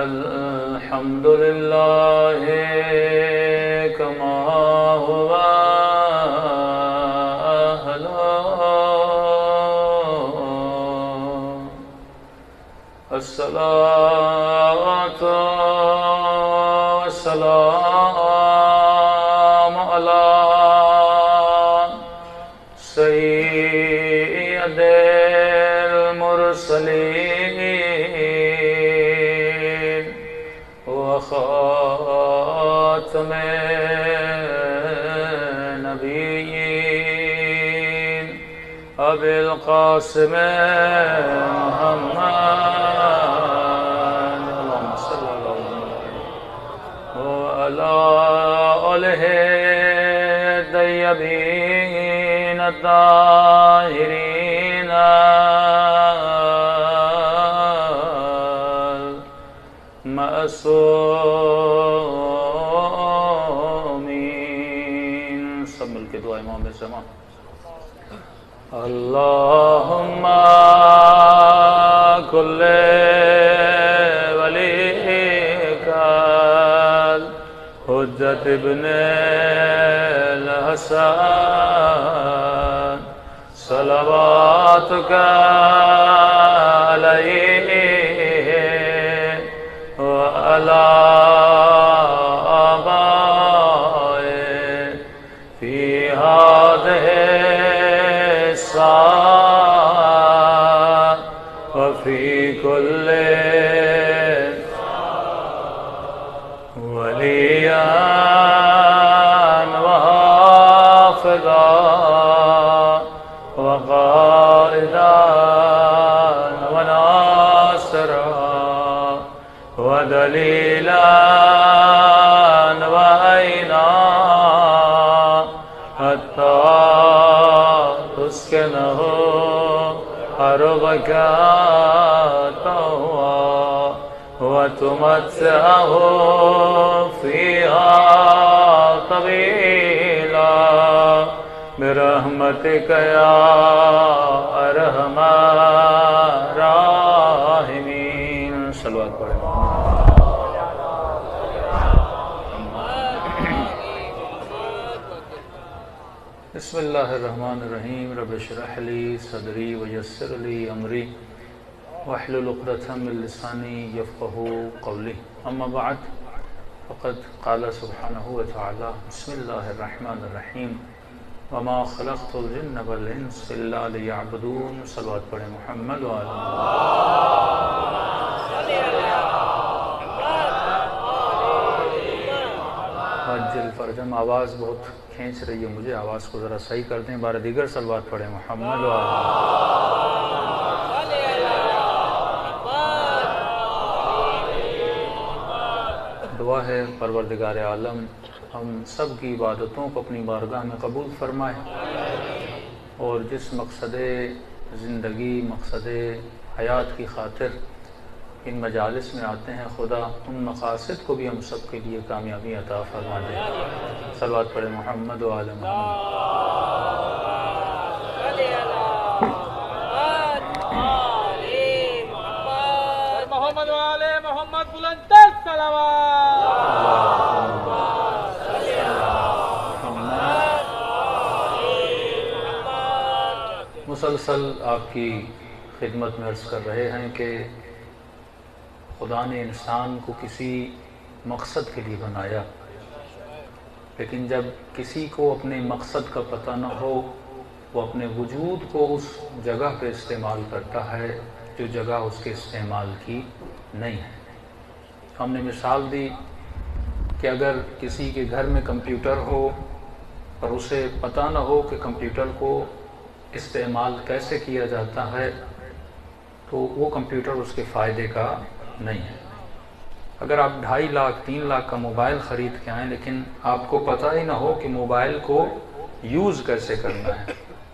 الحمد لله كما هو أهله الصلاة والسلام على سيد المرسلين وخاتم النبيين أبي القاسم محمد اللهم صل على محمد وعلى آله الطيبين الطاهرين المعصومين. سب مل کے دعا امام زمان. اللهم كل وليك حجة ابن الحسن صلواتك عليه وعلى آبائه في هذه الساعة وفي كل وليا وحافظا وقائدا وناصرا ودليلا وعينا حتى تسكنه أرضك طوعا وتمتعه فيها طويلا برحمتك يا أرحم الراحمين. صلوات پڑھیں. بسم اللہ الرحمن الرحیم. رب اشرح لی صدری ویسر لی امری واحلل عقدۃ من لسانی یفقهوا قولی. اما بعد فقد قال سبحانہ وتعالی بسم اللہ الرحمن الرحیم وما خلقت الجن والانس الا لیعبدون. صلوات پڑھیں محمد وعلی عجل فرجم. آواز بہت کھینچ رہی ہے مجھے، آواز کو ذرا صحیح کر دیں. بار دیگر صلوات پڑھیں محمد وعلی. دعا ہے پروردگار عالم ہم سب کی عبادتوں کو اپنی بارگاہ میں قبول فرمائے، اور جس مقصد زندگی، مقصد حیات کی خاطر ان مجالس میں آتے ہیں، خدا ان مقاصد کو بھی ہم سب کے لیے کامیابی عطا فرما دے. صلوات پڑھیں محمد و آل محمد. محمد و آل محمد بلند تر صلوات. مسلسل آپ کی خدمت میں عرض کر رہے ہیں کہ خدا نے انسان کو کسی مقصد کے لیے بنایا، لیکن جب کسی کو اپنے مقصد کا پتہ نہ ہو، وہ اپنے وجود کو اس جگہ پہ استعمال کرتا ہے جو جگہ اس کے استعمال کی نہیں ہے. ہم نے مثال دی کہ اگر کسی کے گھر میں کمپیوٹر ہو اور اسے پتہ نہ ہو کہ کمپیوٹر کو استعمال کیسے کیا جاتا ہے، تو وہ کمپیوٹر اس کے فائدے کا نہیں ہے. اگر آپ 2.5 لاکھ 3 لاکھ کا موبائل خرید کے آئیں لیکن آپ کو پتہ ہی نہ ہو کہ موبائل کو یوز کیسے کرنا ہے،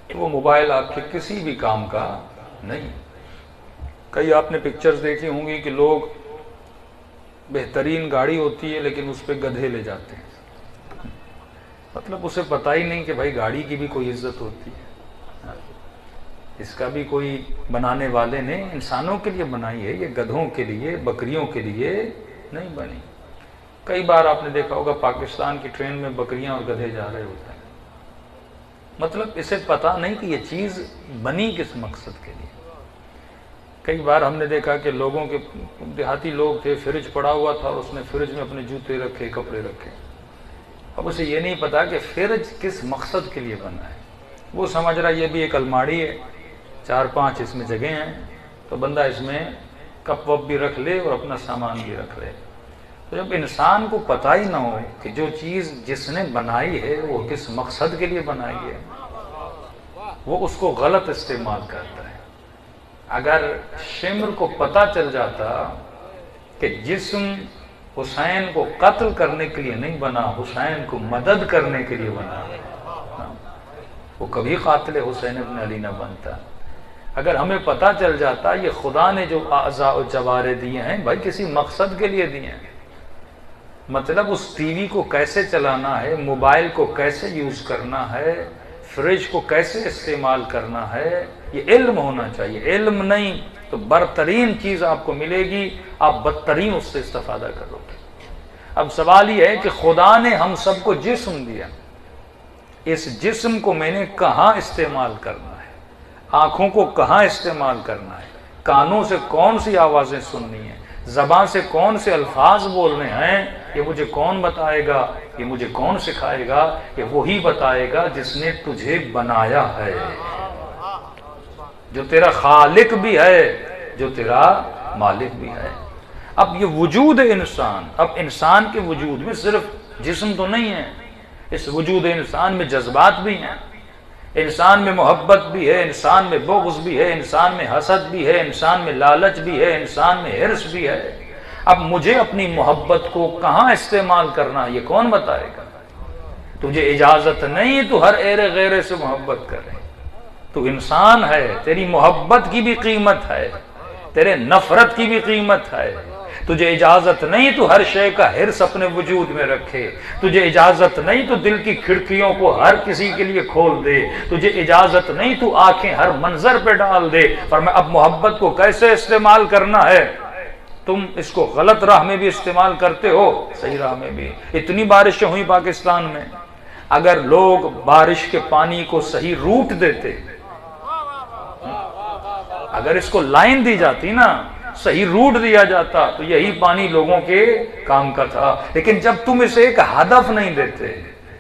تو وہ موبائل آپ کے کسی بھی کام کا نہیں. کئی آپ نے پکچرز دیکھی ہوں گی کہ لوگ بہترین گاڑی ہوتی ہے لیکن اس پہ گدھے لے جاتے ہیں. مطلب اسے پتہ ہی نہیں کہ بھائی گاڑی کی بھی کوئی عزت ہوتی ہے. اس کا بھی کوئی بنانے والے نے انسانوں کے لیے بنائی ہے، یہ گدھوں کے لیے بکریوں کے لیے نہیں بنی۔ کئی بار آپ نے دیکھا ہوگا پاکستان کی ٹرین میں بکریاں اور گدھے جا رہے ہوتے ہیں، مطلب اسے پتہ نہیں کہ یہ چیز بنی کس مقصد کے لیے۔ کئی بار ہم نے دیکھا کہ لوگوں کے دیہاتی لوگ تھے، فریج پڑا ہوا تھا اور اس نے فریج میں اپنے جوتے رکھے، کپڑے رکھے، اب اسے یہ نہیں پتا کہ فریج کس مقصد کے لیے بنا ہے۔ وہ سمجھ رہا یہ بھی ایک الماڑی ہے، 4-5 اس میں جگہ ہیں، تو بندہ اس میں کپ وپ بھی رکھ لے اور اپنا سامان بھی رکھ لے۔ تو جب انسان کو پتہ ہی نہ ہو کہ جو چیز جس نے بنائی ہے وہ کس مقصد کے لیے بنائی ہے، وہ اس کو غلط استعمال کرتا ہے۔ اگر شمر کو پتہ چل جاتا کہ جسم حسین کو قتل کرنے کے لیے نہیں بنا، حسین کو مدد کرنے کے لیے بنا، وہ کبھی قاتل حسین ابن علی نہ بنتا۔ اگر ہمیں پتہ چل جاتا یہ خدا نے جو اعضاء و جوارے دیے ہیں بھائی کسی مقصد کے لیے دیے ہیں، مطلب اس ٹی وی کو کیسے چلانا ہے، موبائل کو کیسے یوز کرنا ہے، فریج کو کیسے استعمال کرنا ہے، یہ علم ہونا چاہیے۔ علم نہیں تو برترین چیز آپ کو ملے گی، آپ بدترین اس سے استفادہ کرو گے۔ اب سوال یہ ہے کہ خدا نے ہم سب کو جسم دیا، اس جسم کو میں نے کہاں استعمال کرنا ہے، آنکھوں کو کہاں استعمال کرنا ہے، کانوں سے کون سی آوازیں سننی ہیں، زبان سے کون سے الفاظ بولنے ہیں، یہ مجھے کون بتائے گا، یہ مجھے کون سکھائے گا، یہ وہی بتائے گا جس نے تجھے بنایا ہے، جو تیرا خالق بھی ہے، جو تیرا مالک بھی ہے۔ اب یہ وجود انسان، اب انسان کے وجود میں صرف جسم تو نہیں ہے، اس وجود انسان میں جذبات بھی ہیں، انسان میں محبت بھی ہے، انسان میں بغض بھی ہے، انسان میں حسد بھی ہے، انسان میں لالچ بھی ہے، انسان میں حرص بھی ہے۔ اب مجھے اپنی محبت کو کہاں استعمال کرنا یہ کون بتائے گا؟ تجھے اجازت نہیں تو ہر ایرے غیرے سے محبت کرے، تو انسان ہے، تیری محبت کی بھی قیمت ہے، تیرے نفرت کی بھی قیمت ہے۔ تجھے اجازت نہیں تو ہر شے کا حرص اپنے وجود میں رکھے، تجھے اجازت نہیں تو دل کی کھڑکیوں کو ہر کسی کے لیے کھول دے، تجھے اجازت نہیں تو آنکھیں ہر منظر پہ ڈال دے۔ فرمایا اب محبت کو کیسے استعمال کرنا ہے؟ تم اس کو غلط راہ میں بھی استعمال کرتے ہو، صحیح راہ میں بھی۔ اتنی بارشیں ہوئی پاکستان میں، اگر لوگ بارش کے پانی کو صحیح روٹ دیتے، اگر اس کو لائن دی جاتی نا، صحیح روٹ دیا جاتا تو یہی پانی لوگوں کے کام کا تھا۔ لیکن جب تم اسے ایک ہدف نہیں دیتے،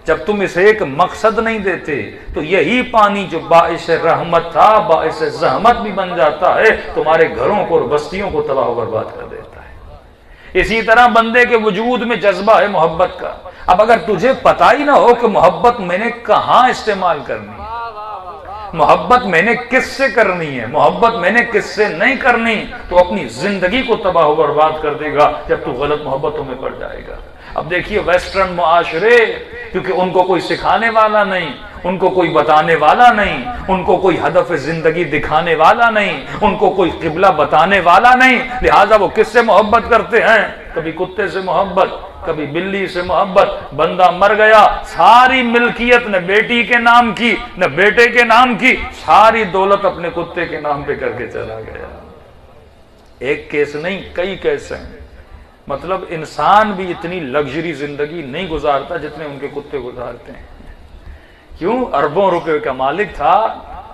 جب تم اسے ایک مقصد نہیں دیتے، تو یہی پانی جو باعث رحمت تھا باعث زحمت بھی بن جاتا ہے، تمہارے گھروں کو اور بستیوں کو تباہ و برباد کر دیتا ہے۔ اسی طرح بندے کے وجود میں جذبہ ہے محبت کا۔ اب اگر تجھے پتہ ہی نہ ہو کہ محبت میں نے کہاں استعمال کرنی ہے، محبت میں نے کس سے کرنی ہے، محبت میں نے کس سے نہیں کرنی، تو اپنی زندگی کو تباہ و برباد کر دے گا جب تو غلط محبتوں میں پڑ جائے گا۔ اب دیکھیے ویسٹرن معاشرے، کیونکہ ان کو کوئی سکھانے والا نہیں، ان کو کوئی بتانے والا نہیں، ان کو کوئی ہدف زندگی دکھانے والا نہیں، ان کو کوئی قبلہ بتانے والا نہیں، لہٰذا وہ کس سے محبت کرتے ہیں؟ کبھی کتے سے محبت، کبھی بلی سے محبت۔ بندہ مر گیا، ساری ملکیت نہ بیٹی کے نام کی نہ بیٹے کے نام کی، ساری دولت اپنے کتے کے نام پہ کر کے چلا گیا۔ ایک کیس نہیں، کئی کیس ہیں۔ مطلب انسان بھی اتنی لگژری زندگی نہیں گزارتا جتنے ان کے کتے گزارتے ہیں۔ کیوں؟ اربوں روپے کا مالک تھا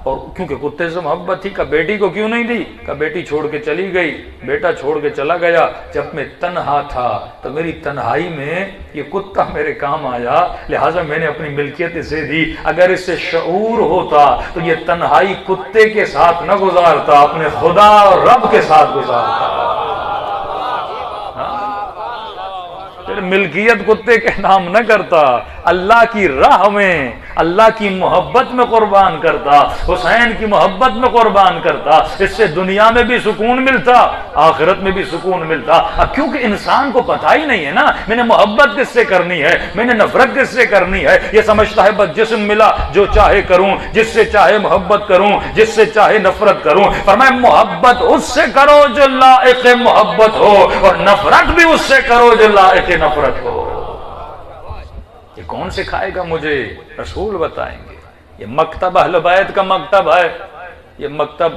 اور کیونکہ کتے سے محبت تھی۔ کہ بیٹی کو کیوں نہیں دی؟ کہ بیٹی چھوڑ کے چلی گئی، بیٹا چھوڑ کے چلا گیا، جب میں تنہا تھا تو میری تنہائی میں یہ کتا میرے کام آیا، لہٰذا میں نے اپنی ملکیت اسے دی۔ اگر اس سے شعور ہوتا تو یہ تنہائی کتے کے ساتھ نہ گزارتا، اپنے خدا اور رب کے ساتھ گزارتا۔ پھر ملکیت کتے کے نام نہ کرتا، اللہ کی راہ میں، اللہ کی محبت میں قربان کرتا، حسین کی محبت میں قربان کرتا۔ اس سے دنیا میں بھی سکون ملتا، آخرت میں بھی سکون ملتا۔ اب کیونکہ انسان کو پتہ ہی نہیں ہے نا، میں نے محبت کس سے کرنی ہے، میں نے نفرت کس سے کرنی ہے۔ یہ سمجھتا ہے بس جسم ملا جو چاہے کروں، جس سے چاہے محبت کروں، جس سے چاہے نفرت کروں۔ فرمایا محبت اس سے کرو جو لائق محبت ہو، اور نفرت بھی اس سے کرو جو لائق نفرت ہو۔ یہ کون سکھائے گا مجھے؟ رسول بتائیں گے۔ یہ مکتب اہل بیت کا مکتب ہے، یہ مکتب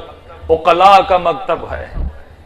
عقلاء کا مکتب ہے،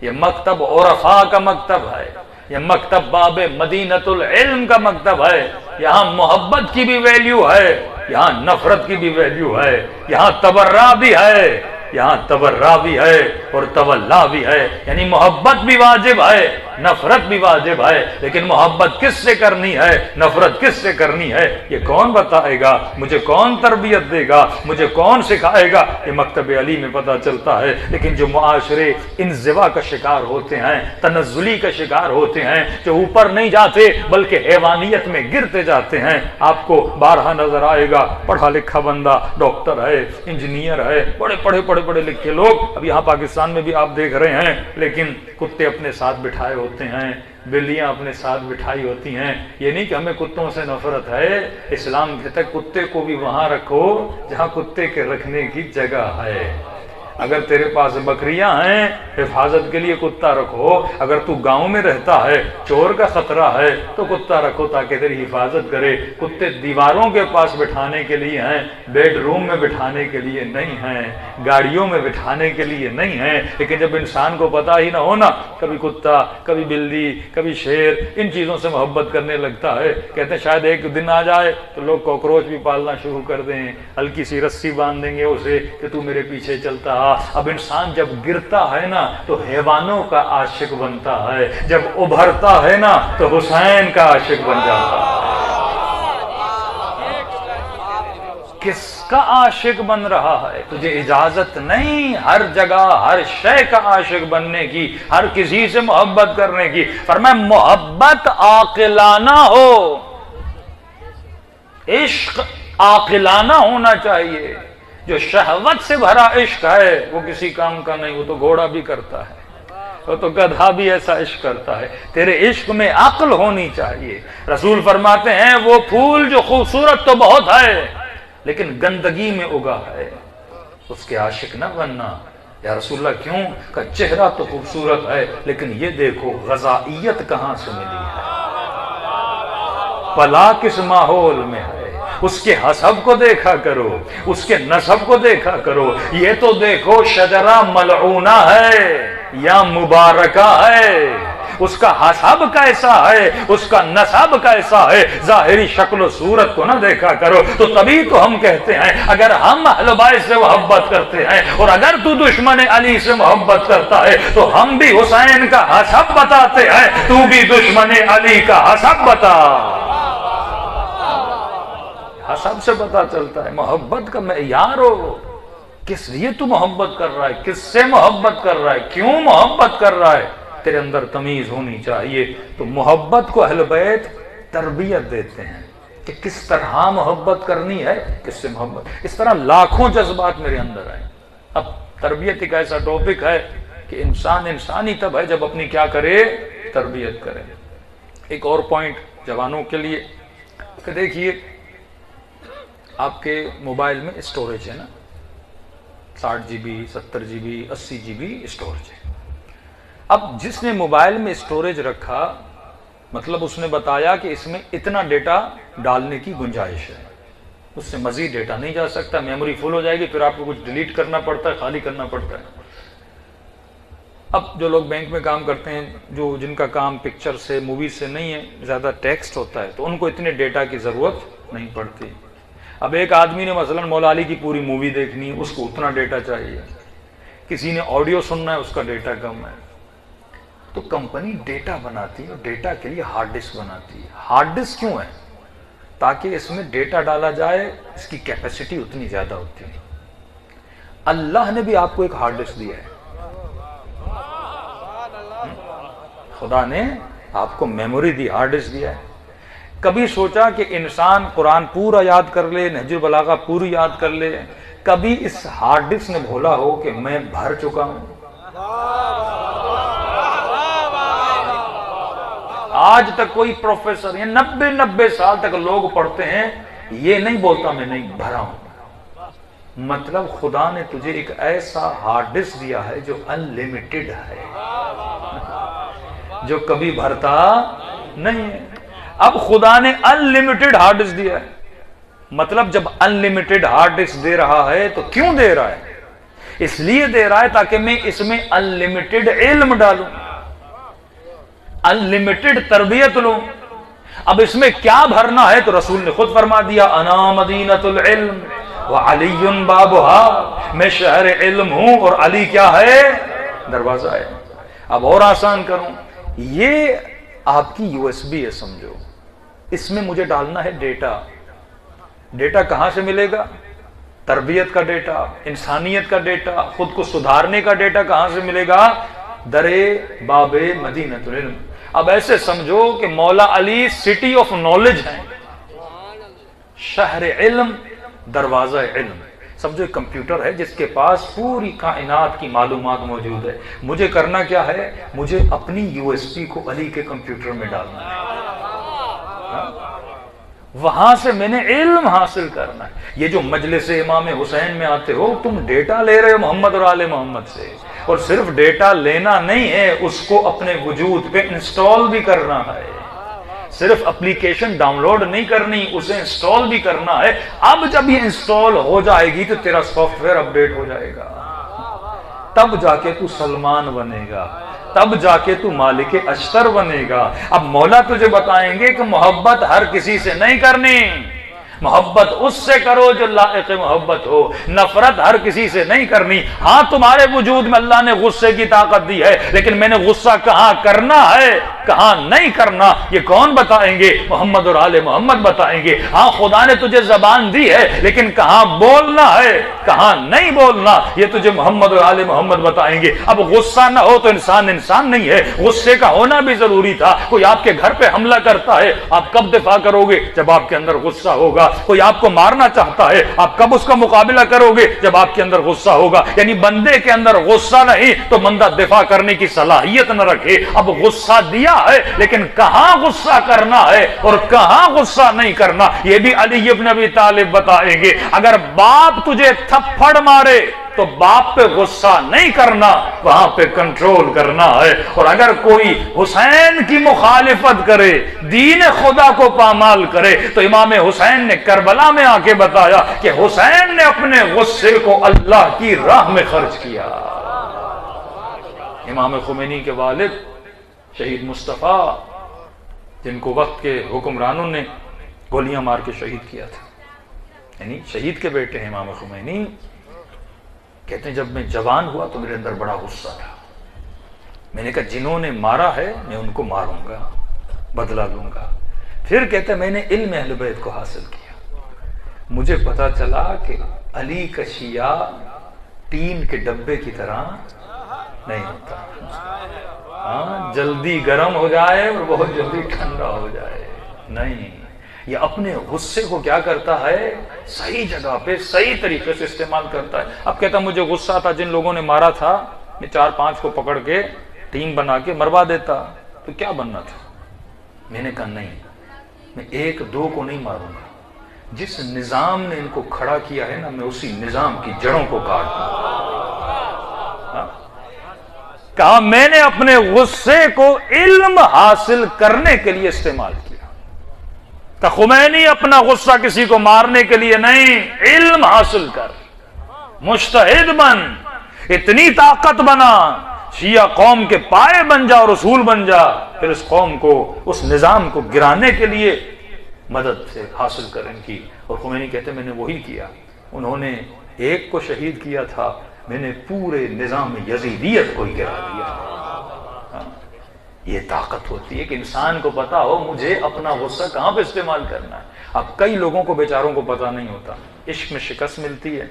یہ مکتب عرفاء کا مکتب ہے، یہ مکتب باب مدینۃ العلم کا مکتب ہے۔ یہاں محبت کی بھی ویلیو ہے، یہاں نفرت کی بھی ویلیو ہے، یہاں تبرع بھی ہے، یہاں تبرع بھی ہے اور تولا بھی ہے، یعنی محبت بھی واجب ہے، نفرت بھی واجب ہے، لیکن محبت کس سے کرنی ہے، نفرت کس سے کرنی ہے، یہ کون بتائے گا، مجھے کون تربیت دے گا، مجھے کون سکھائے گا، یہ مکتب علی میں پتہ چلتا ہے۔ لیکن جو معاشرے انزوا کا شکار ہوتے ہیں، تنزلی کا شکار ہوتے ہیں، جو اوپر نہیں جاتے بلکہ حیوانیت میں گرتے جاتے ہیں، آپ کو بارہا نظر آئے گا، پڑھا لکھا بندہ، ڈاکٹر ہے، انجینئر ہے، بڑے پڑھے لکھے لوگ، اب یہاں پاکستان میں بھی آپ دیکھ رہے ہیں، لیکن کتے اپنے ساتھ بٹھائے ہوتے ہیں، بلیاں اپنے ساتھ بٹھائی ہوتی ہیں۔ یہ نہیں کہ ہمیں کتوں سے نفرت ہے، اسلام کہتا ہے کتے کو بھی وہاں رکھو جہاں کتے کے رکھنے کی جگہ ہے۔ اگر تیرے پاس بکریاں ہیں، حفاظت کے لیے کتا رکھو، اگر تو گاؤں میں رہتا ہے، چور کا خطرہ ہے تو کتا رکھو تاکہ تیری حفاظت کرے۔ کتے دیواروں کے پاس بٹھانے کے لیے ہیں، بیڈ روم میں بٹھانے کے لیے نہیں ہیں، گاڑیوں میں بٹھانے کے لیے نہیں ہیں۔ لیکن جب انسان کو پتہ ہی نہ ہونا، کبھی کتا، کبھی بلی، کبھی شیر، ان چیزوں سے محبت کرنے لگتا ہے، کہتے ہیں شاید ایک دن آ جائے تو لوگ کاکروچ بھی پالنا شروع کر دیں، ہلکی سی رسی باندھ دیں گے اسے کہ تو میرے پیچھے چلتا۔ اب انسان جب گرتا ہے نا تو حیوانوں کا عاشق بنتا ہے، جب ابھرتا ہے نا تو حسین کا عاشق بن جاتا ہے۔ کس کا عاشق بن رہا ہے؟ تجھے اجازت نہیں ہر جگہ ہر شے کا عاشق بننے کی، ہر کسی سے محبت کرنے کی۔ فرمایا محبت عاقلانہ ہو، عشق عاقلانہ ہونا چاہیے۔ جو شہوت سے بھرا عشق ہے وہ کسی کام کا نہیں، وہ تو گھوڑا بھی کرتا ہے، وہ تو گدھا بھی ایسا عشق کرتا ہے۔ تیرے عشق میں عقل ہونی چاہیے۔ رسول فرماتے ہیں وہ پھول جو خوبصورت تو بہت ہے لیکن گندگی میں اگا ہے، اس کے عاشق نہ بننا۔ یا رسول اللہ کیوں؟ کہ چہرہ تو خوبصورت ہے لیکن یہ دیکھو غذائیت کہاں سے ملی ہے، پلا کس ماحول میں ہے، اس کے حسب کو دیکھا کرو، اس کے نسب کو دیکھا کرو۔ یہ تو دیکھو شجرہ ملعونہ ہے یا مبارکہ ہے، اس کا حسب کیسا ہے، اس کا نسب کیسا ہے، ظاہری شکل و صورت کو نہ دیکھا کرو۔ تو تبھی تو ہم کہتے ہیں اگر ہم اہل بیت سے محبت کرتے ہیں اور اگر تو دشمن علی سے محبت کرتا ہے تو ہم بھی حسین کا حسب بتاتے ہیں، تو بھی دشمن علی کا حسب بتا۔ حسب سے پتا چلتا ہے محبت کا معیار ہو، کس لیے تو محبت کر رہا ہے، کس سے محبت کر رہا ہے، کیوں محبت کر رہا ہے، تیرے اندر تمیز ہونی چاہیے۔ تو محبت کو اہل بیت تربیت دیتے ہیں کہ کس طرح محبت کرنی ہے، کس سے محبت۔ اس طرح لاکھوں جذبات میرے اندر ہیں۔ اب تربیت ایک ایسا ٹاپک ہے کہ انسان ہی تب ہے جب اپنی کیا کرے، تربیت کرے۔ ایک اور پوائنٹ جوانوں کے لیے کہ دیکھیے آپ کے موبائل میں اسٹوریج ہے نا، 60 GB 70 GB 80 GB اسٹوریج ہے۔ اب جس نے موبائل میں اسٹوریج رکھا مطلب اس نے بتایا کہ اس میں اتنا ڈیٹا ڈالنے کی گنجائش ہے، اس سے مزید ڈیٹا نہیں جا سکتا، میموری فل ہو جائے گی، پھر آپ کو کچھ ڈیلیٹ کرنا پڑتا ہے، خالی کرنا پڑتا ہے۔ اب جو لوگ بینک میں کام کرتے ہیں، جن کا کام پکچر سے موویز سے نہیں ہے، زیادہ ٹیکسٹ ہوتا ہے، تو ان کو اتنے ڈیٹا کی ضرورت نہیں پڑتی۔ اب ایک آدمی نے مثلا مولا علی کی پوری مووی دیکھنی ہے، اس کو اتنا ڈیٹا چاہیے، کسی نے آڈیو سننا ہے، اس کا ڈیٹا کم ہے۔ تو کمپنی ڈیٹا بناتی ہے اور ڈیٹا کے لیے ہارڈ ڈسک بناتی ہے۔ ہارڈ ڈسک کیوں ہے؟ تاکہ اس میں ڈیٹا ڈالا جائے، اس کی کیپیسٹی اتنی زیادہ ہوتی ہے۔ اللہ نے بھی آپ کو ایک ہارڈ ڈسک دیا ہے، خدا نے آپ کو میموری دی، ہارڈ ڈسک دیا ہے۔ کبھی سوچا کہ انسان قرآن پورا یاد کر لے، نہج البلاغہ پوری یاد کر لے، کبھی اس ہارڈ ڈسک نے بھولا ہو کہ میں بھر چکا ہوں؟ آج تک کوئی پروفیسر، یہ 90 سال تک لوگ پڑھتے ہیں، یہ نہیں بولتا میں نہیں بھرا ہوں۔ مطلب خدا نے تجھے ایک ایسا ہارڈ ڈسک دیا ہے جو انلیمیٹڈ ہے، جو کبھی بھرتا نہیں ہے۔ اب خدا نے انلیمیٹڈ ہارڈ ڈسک دیا ہے، مطلب جب انلیمیٹڈ ہارڈ ڈسک دے رہا ہے تو کیوں دے رہا ہے؟ اس لیے دے رہا ہے تاکہ میں اس میں انلمیٹڈ علم ڈالوں، انلمیٹڈ تربیت لوں۔ اب اس میں کیا بھرنا ہے تو رسول نے خود فرما دیا، انا مدینۃ العلم وعلی بابھا، میں شہر علم ہوں اور علی کیا ہے؟ دروازہ ہے۔ اب اور آسان کروں، یہ آپ کی یو ایس بی ہے سمجھو، اس میں مجھے ڈالنا ہے ڈیٹا۔ ڈیٹا کہاں سے ملے گا؟ تربیت کا ڈیٹا، انسانیت کا ڈیٹا، خود کو سدھارنے کا ڈیٹا کہاں سے ملے گا؟ درے باب مدینۃ العلم۔ اب ایسے سمجھو کہ مولا علی سٹی آف نالج ہے، شہر علم، دروازہ علم۔ سمجھو ایک کمپیوٹر ہے جس کے پاس پوری کائنات کی معلومات موجود ہے، مجھے کرنا کیا ہے؟ مجھے اپنی یو ایس پی کو علی کے کمپیوٹر میں ڈالنا ہے، وہاں سے میں نے علم حاصل کرنا ہے۔ یہ جو مجلس امام حسین میں آتے ہو، تم ڈیٹا لے رہے ہو محمد اور آل محمد سے، اور صرف ڈیٹا لینا نہیں ہے، اس کو اپنے وجود پہ انسٹال بھی کرنا ہے۔ صرف اپلیکیشن ڈاؤن لوڈ نہیں کرنی، اسے انسٹال بھی کرنا ہے۔ اب جب یہ انسٹال ہو جائے گی تو تیرا سافٹ ویئر اپ ڈیٹ ہو جائے گا، تب جا کے تو سلمان بنے گا، تب جا کے تو مالک اشتر بنے گا۔ اب مولا تجھے بتائیں گے کہ محبت ہر کسی سے نہیں کرنی، محبت اس سے کرو جو لائق محبت ہو، نفرت ہر کسی سے نہیں کرنی۔ ہاں تمہارے وجود میں اللہ نے غصے کی طاقت دی ہے، لیکن میں نے غصہ کہاں کرنا ہے کہاں نہیں کرنا یہ کون بتائیں گے؟ محمد اور آل محمد بتائیں گے۔ ہاں خدا نے تجھے زبان دی ہے، لیکن کہاں بولنا ہے کہاں نہیں بولنا یہ تجھے محمد اور آل محمد بتائیں گے۔ اب غصہ نہ ہو تو انسان نہیں ہے، غصے کا ہونا بھی ضروری تھا۔ کوئی آپ کے گھر پہ حملہ کرتا ہے، آپ کب دفاع کرو گے؟ جب آپ کے اندر غصہ ہوگا۔ کوئی آپ کو مارنا چاہتا ہے، آپ کب اس کا مقابلہ کرو گے؟ جب آپ کے اندر غصہ ہوگا۔ یعنی بندے کے اندر غصہ نہیں تو بندہ دفاع کرنے کی صلاحیت نہ رکھے۔ اب غصہ دیا ہے، لیکن کہاں غصہ کرنا ہے اور کہاں غصہ نہیں کرنا یہ بھی علی ابن ابی طالب بتائیں گے۔ اگر باپ تجھے تھپڑ مارے تو باپ پہ غصہ نہیں کرنا، وہاں پہ کنٹرول کرنا ہے۔ اور اگر کوئی حسین کی مخالفت کرے، دین خدا کو پامال کرے، تو امام حسین نے کربلا میں آ کے بتایا کہ حسین نے اپنے غصے کو اللہ کی راہ میں خرچ کیا۔ امام خمینی کے والد شہید مصطفیٰ، جن کو وقت کے حکمرانوں نے گولیاں مار کے شہید کیا تھا، یعنی شہید کے بیٹے ہیں امام خمینی، کہتے ہیں جب میں جوان ہوا تو میرے اندر بڑا غصہ تھا، میں نے کہا جنہوں نے مارا ہے میں ان کو ماروں گا، بدلہ لوں گا۔ پھر کہتے ہیں میں نے علم اہل بیت کو حاصل کیا، مجھے پتا چلا کہ علی کا شیعہ ٹین کے ڈبے کی طرح نہیں ہوتا، ہاں جلدی گرم ہو جائے اور بہت جلدی ٹھنڈا ہو جائے نہیں، یہ اپنے غصے کو کیا کرتا ہے؟ صحیح جگہ پہ صحیح طریقے سے استعمال کرتا ہے۔ اب کہتا مجھے غصہ تھا جن لوگوں نے مارا تھا، میں 4-5 کو پکڑ کے ٹیم بنا کے مروا دیتا تو کیا بننا تھا؟ میں نے کہا نہیں، میں 1-2 کو نہیں ماروں گا، جس نظام نے ان کو کھڑا کیا ہے نا میں اسی نظام کی جڑوں کو کاٹ دوں۔ کہا میں نے اپنے غصے کو علم حاصل کرنے کے لیے استعمال کیا۔ کہ خمینی اپنا غصہ کسی کو مارنے کے لیے نہیں، علم حاصل کر، مجتہد بن، اتنی طاقت بنا، شیعہ قوم کے پائے بن جا اور اصول بن جا، پھر اس قوم کو اس نظام کو گرانے کے لیے مدد سے حاصل کر ان کی۔ اور خمینی کہتے میں نے وہی کیا، انہوں نے ایک کو شہید کیا تھا، میں نے پورے نظام یزیدیت کو ہی گرا دیا۔ یہ طاقت ہوتی ہے کہ انسان کو پتا ہو مجھے اپنا غصہ کہاں پہ استعمال کرنا ہے۔ اب کئی لوگوں کو بیچاروں کو پتا نہیں ہوتا، عشق میں شکست ملتی ہے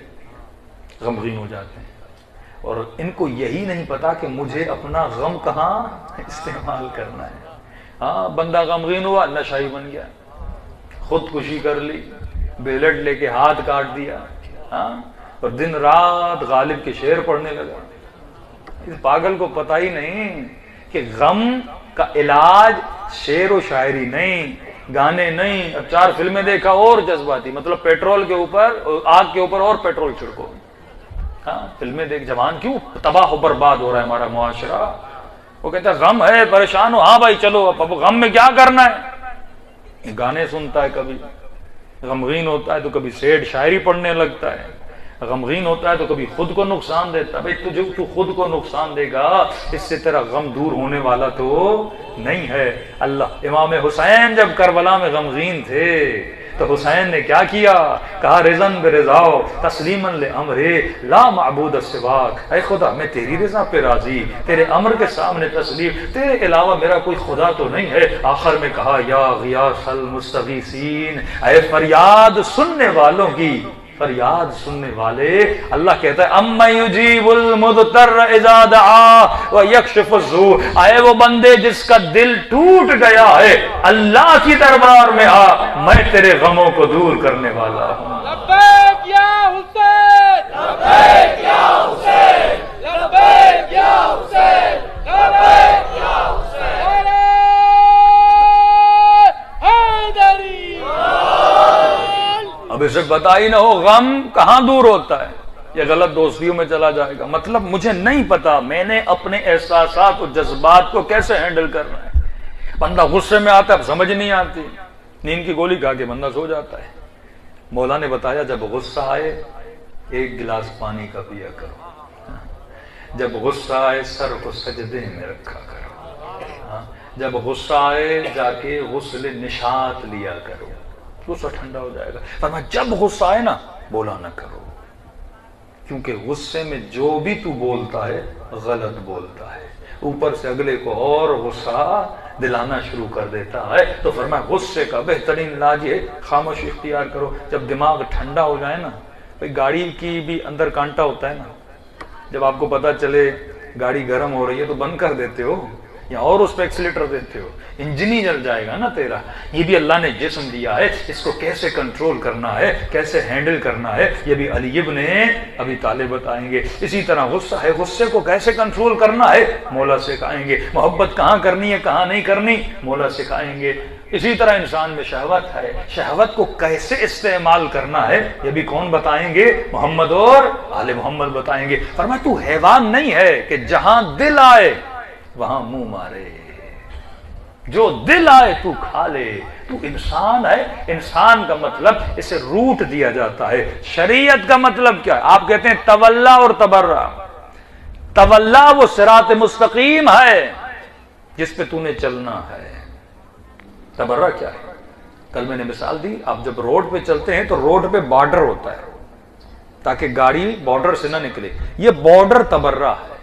غمگین ہو جاتے ہیں، اور ان کو یہی نہیں پتا کہ مجھے اپنا غم کہاں استعمال کرنا ہے۔ ہاں بندہ غمگین ہوا نشائی بن گیا، خودکشی کر لی، بیلٹ لے کے ہاتھ کاٹ دیا، ہاں اور دن رات غالب کے شعر پڑھنے لگا۔ اس پاگل کو پتا ہی نہیں کہ غم کا علاج شعر و شاعری نہیں، گانے نہیں۔ اب 4 فلمیں دیکھا اور جذباتی، مطلب پیٹرول کے اوپر، آگ کے اوپر اور پیٹرول چھڑکو۔ ہاں فلمیں دیکھ، جوان کیوں تباہ و برباد ہو رہا ہے ہمارا معاشرہ۔ وہ کہتا ہے غم ہے، پریشان ہو، ہاں بھائی چلو اب غم میں کیا کرنا ہے؟ گانے سنتا ہے، کبھی غمگین ہوتا ہے تو کبھی سیڈ شاعری پڑھنے لگتا ہے، غمگین ہوتا ہے تو کبھی خود کو نقصان دیتا ہے. بھائی تو خود کو نقصان دے گا، اس سے تیرا غم دور ہونے والا تو نہیں ہے. اللہ امام حسین جب کربلا میں غمگین تھے تو حسین نے کیا کیا؟ کہا رضن برضاؤ تسلیما لامرے لا معبود سواک. اے خدا میں تیری رضا پہ راضی، تیرے امر کے سامنے تسلیم، تیرے علاوہ میرا کوئی خدا تو نہیں ہے. آخر میں کہا یا غیاث المستغیثین، اے فریاد سننے والوں کی، فریاد سننے والے. اللہ کہتا ہے اَمَّن يُجِيبُ الْمُضْطَرَّ إِذَا دَعَاهُ وَيَكْشِفُ السُّوءَ. آئے وہ بندے جس کا دل ٹوٹ گیا ہے، اللہ کی دربار میں آ، میں تیرے غموں کو دور کرنے والا ہوں. لبیک یا حسین، لبیک یا حسین، لبیک یا حسین، لبیک یا حسین. اب اسے پتا ہی نہ ہو غم کہاں دور ہوتا ہے، یہ غلط دوستیوں میں چلا جائے گا. مطلب مجھے نہیں پتا میں نے اپنے احساسات اور جذبات کو کیسے ہینڈل کرنا ہے. بندہ غصے میں آتا ہے، اب سمجھ نہیں آتی، نیند کی گولی کھا کے بندہ سو جاتا ہے. مولا نے بتایا جب غصہ آئے ایک گلاس پانی کا پیا کرو، جب غصہ آئے سر کو سجدے میں رکھا کرو، جب غصہ آئے جا کے غسل نشاط لیا کرو، غصہ ٹھنڈا ہو جائے گا. فرمایا جب غصہ آئے نا بولا نہ کرو، کیونکہ غصے میں جو بھی تو بولتا ہے غلط بولتا ہے، اوپر سے اگلے کو اور غصہ دلانا شروع کر دیتا ہے. تو فرمایا غصے کا بہترین علاج ہے خاموش اختیار کرو. جب دماغ ٹھنڈا ہو جائے نا، بھئی گاڑی کی بھی اندر کانٹا ہوتا ہے نا، جب آپ کو پتا چلے گاڑی گرم ہو رہی ہے تو بند کر دیتے ہو یا اور اس پہ ایکسیلیٹر دیتے ہو، انجن ہی جل جائے گا نا تیرا. یہ بھی اللہ نے جسم دیا ہے، اس کو کیسے کنٹرول کرنا ہے، کیسے ہینڈل کرنا ہے، یہ بھی علی ابن ابی طالب بتائیں گے. اسی طرح غصہ ہے، غصے کو کیسے کنٹرول کرنا ہے مولا سکھائیں گے. محبت کہاں کرنی ہے کہاں نہیں کرنی مولا سکھائیں گے. اسی طرح انسان میں شہوت ہے، شہوت کو کیسے استعمال کرنا ہے یہ بھی کون بتائیں گے؟ محمد اور آل محمد بتائیں گے. فرمایا تو حیوان نہیں ہے کہ جہاں دل آئے وہاں منہ مارے، جو دل آئے تو کھا لے. تو انسان ہے، انسان کا مطلب اسے روٹ دیا جاتا ہے. شریعت کا مطلب کیا ہے؟ آپ کہتے ہیں تولا اور تبرہ. تولا وہ صراط مستقیم ہے جس پہ تو نے چلنا ہے. تبرہ کیا ہے؟ کل میں نے مثال دی، آپ جب روڈ پہ چلتے ہیں تو روڈ پہ بارڈر ہوتا ہے تاکہ گاڑی بارڈر سے نہ نکلے. یہ بارڈر تبرہ ہے،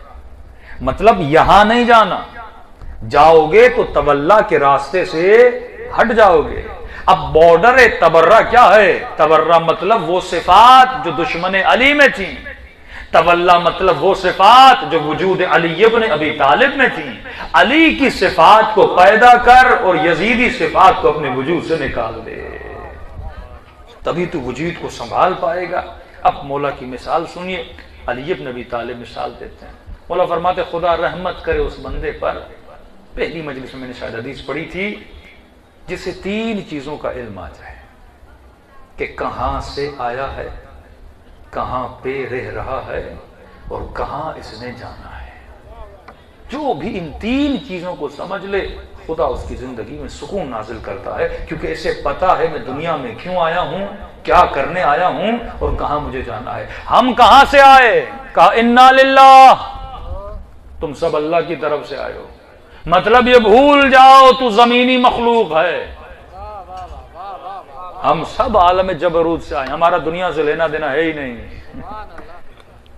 مطلب یہاں نہیں جانا، جاؤ گے تو تولا کے راستے سے ہٹ جاؤ گے. اب بارڈر تبرہ کیا ہے؟ تبرہ مطلب وہ صفات جو دشمن علی میں تھیں، تولا مطلب وہ صفات جو وجود علی ابن ابی طالب میں تھیں. علی کی صفات کو پیدا کر اور یزیدی صفات کو اپنے وجود سے نکال دے، تبھی تو وجود کو سنبھال پائے گا. اب مولا کی مثال سنیے. علی ابن ابی طالب مثال دیتے ہیں. مولا فرماتے خدا رحمت کرے اس بندے پر، پہلی مجلس میں نے شاید حدیث پڑھی تھی، جسے 3 چیزوں کا علم آ جائے کہ کہاں سے آیا ہے، کہاں پہ رہ رہا ہے اور کہاں اس نے جانا ہے. جو بھی ان 3 چیزوں کو سمجھ لے خدا اس کی زندگی میں سکون نازل کرتا ہے، کیونکہ اسے پتا ہے میں دنیا میں کیوں آیا ہوں، کیا کرنے آیا ہوں اور کہاں مجھے جانا ہے. ہم کہاں سے آئے؟ کہا انا للہ، تم سب اللہ کی طرف سے آئے ہو. مطلب یہ بھول جاؤ تو زمینی مخلوق ہے. ہم سب عالم جبروت سے آئے، ہمارا دنیا سے لینا دینا ہے ہی نہیں.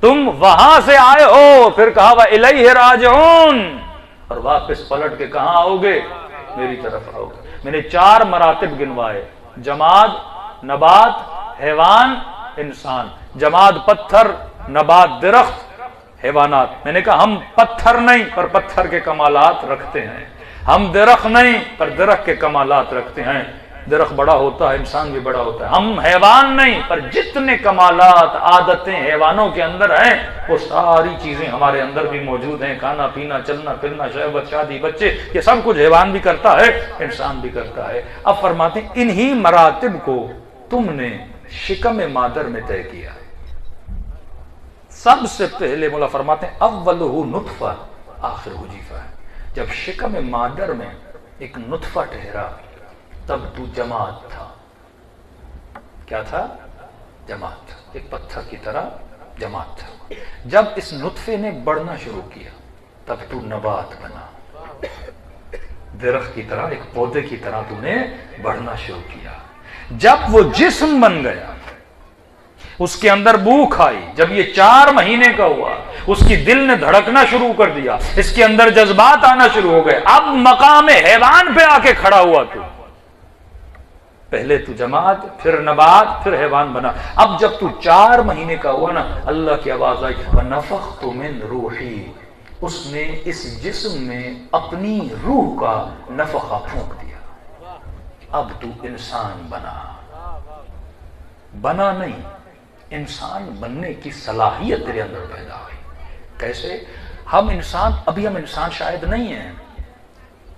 تم وہاں سے آئے ہو. پھر کہا وَإِلَيْهِ رَاجِعُونَ، اور واپس پلٹ کے کہاں آؤ گے؟ میری طرف آؤ گے. میں نے 4 مراتب گنوائے، جماد، نبات، حیوان، انسان. جماد پتھر، نبات درخت، حیوانات. میں نے کہا ہم پتھر نہیں پر پتھر کے کمالات رکھتے ہیں، ہم درخت نہیں پر درخت کے کمالات رکھتے ہیں. درخت بڑا ہوتا ہے، انسان بھی بڑا ہوتا ہے. ہم حیوان نہیں پر جتنے کمالات عادتیں حیوانوں کے اندر ہیں وہ ساری چیزیں ہمارے اندر بھی موجود ہیں. کھانا پینا، چلنا پھرنا، شہوت، شادی، بچے، یہ سب کچھ حیوان بھی کرتا ہے، انسان بھی کرتا ہے. اب فرماتے ہیں انہی مراتب کو تم نے شکم مادر میں طے کیا. سب سے پہلے مولا فرماتے ہیں اولہ نطفہ آخرہ جیفہ. جب شکم مادر میں ایک نطفہ ٹھہرا تب تو جماد تھا. کیا تھا؟ جماعت تھا، ایک پتھر کی طرح جماعت تھا۔ جب اس نطفے نے بڑھنا شروع کیا تب تو نبات بنا، درخت کی طرح، ایک پودے کی طرح تو نے بڑھنا شروع کیا۔ جب وہ جسم بن گیا، اس کے اندر بھوک آئی، جب یہ 4 مہینے کا ہوا، اس کی دل نے دھڑکنا شروع کر دیا، اس کے اندر جذبات آنا شروع ہو گئے، اب مقام حیوان پہ آ کے کھڑا ہوا تو۔ پہلے تو جماعت، پھر نبات، پھر حیوان بنا۔ اب جب تو 4 مہینے کا ہوا نا، اللہ کی آواز آئی وَنَفَخْتُ مِن رُوحِي، اس نے اس جسم میں اپنی روح کا نفخہ پھونک دیا، اب تو انسان بنا نہیں، انسان بننے کی صلاحیت تیرے اندر پیدا ہوئی۔ کیسے؟ ہم انسان شاید نہیں ہیں،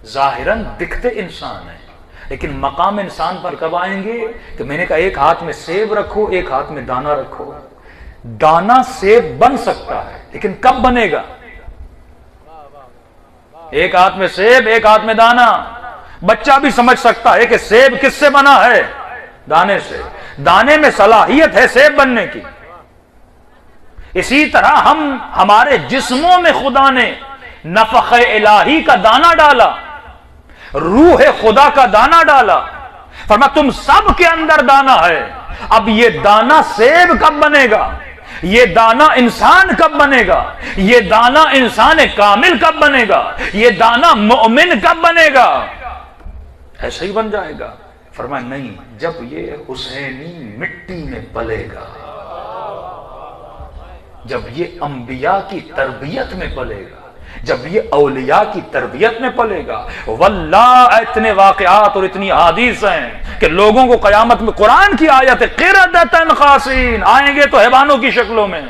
ظاہراً دکھتے انسان ہیں، لیکن مقام انسان پر کب آئیں گے کہ میں نے کہا ایک ہاتھ میں سیب رکھو، ایک ہاتھ میں دانا رکھو۔ دانا سیب بن سکتا ہے لیکن کب بنے گا؟ ایک ہاتھ میں سیب، ایک ہاتھ میں دانا۔ بچہ بھی سمجھ سکتا ہے کہ سیب کس سے بنا ہے؟ دانے سے۔ دانے میں صلاحیت ہے سیب بننے کی۔ اسی طرح ہمارے جسموں میں خدا نے نفخ الہی کا دانا ڈالا، روح خدا کا دانا ڈالا، فرمایا تم سب کے اندر دانا ہے۔ اب یہ دانا سیب کب بنے گا؟ یہ دانا انسان کب بنے گا؟ یہ دانا انسان کامل کب بنے گا؟ یہ دانا مومن کب بنے گا؟ ایسا ہی بن جائے گا؟ فرمایا نہیں، جب یہ حسینی مٹی میں پلے گا، جب یہ انبیاء کی تربیت میں پلے گا، جب یہ اولیاء کی تربیت میں پلے گا۔ واللہ اتنے واقعات اور اتنی احادیث ہیں کہ لوگوں کو قیامت میں قرآن کی آیت قردۃ خاسئین آئیں گے تو حیوانوں کی شکلوں میں،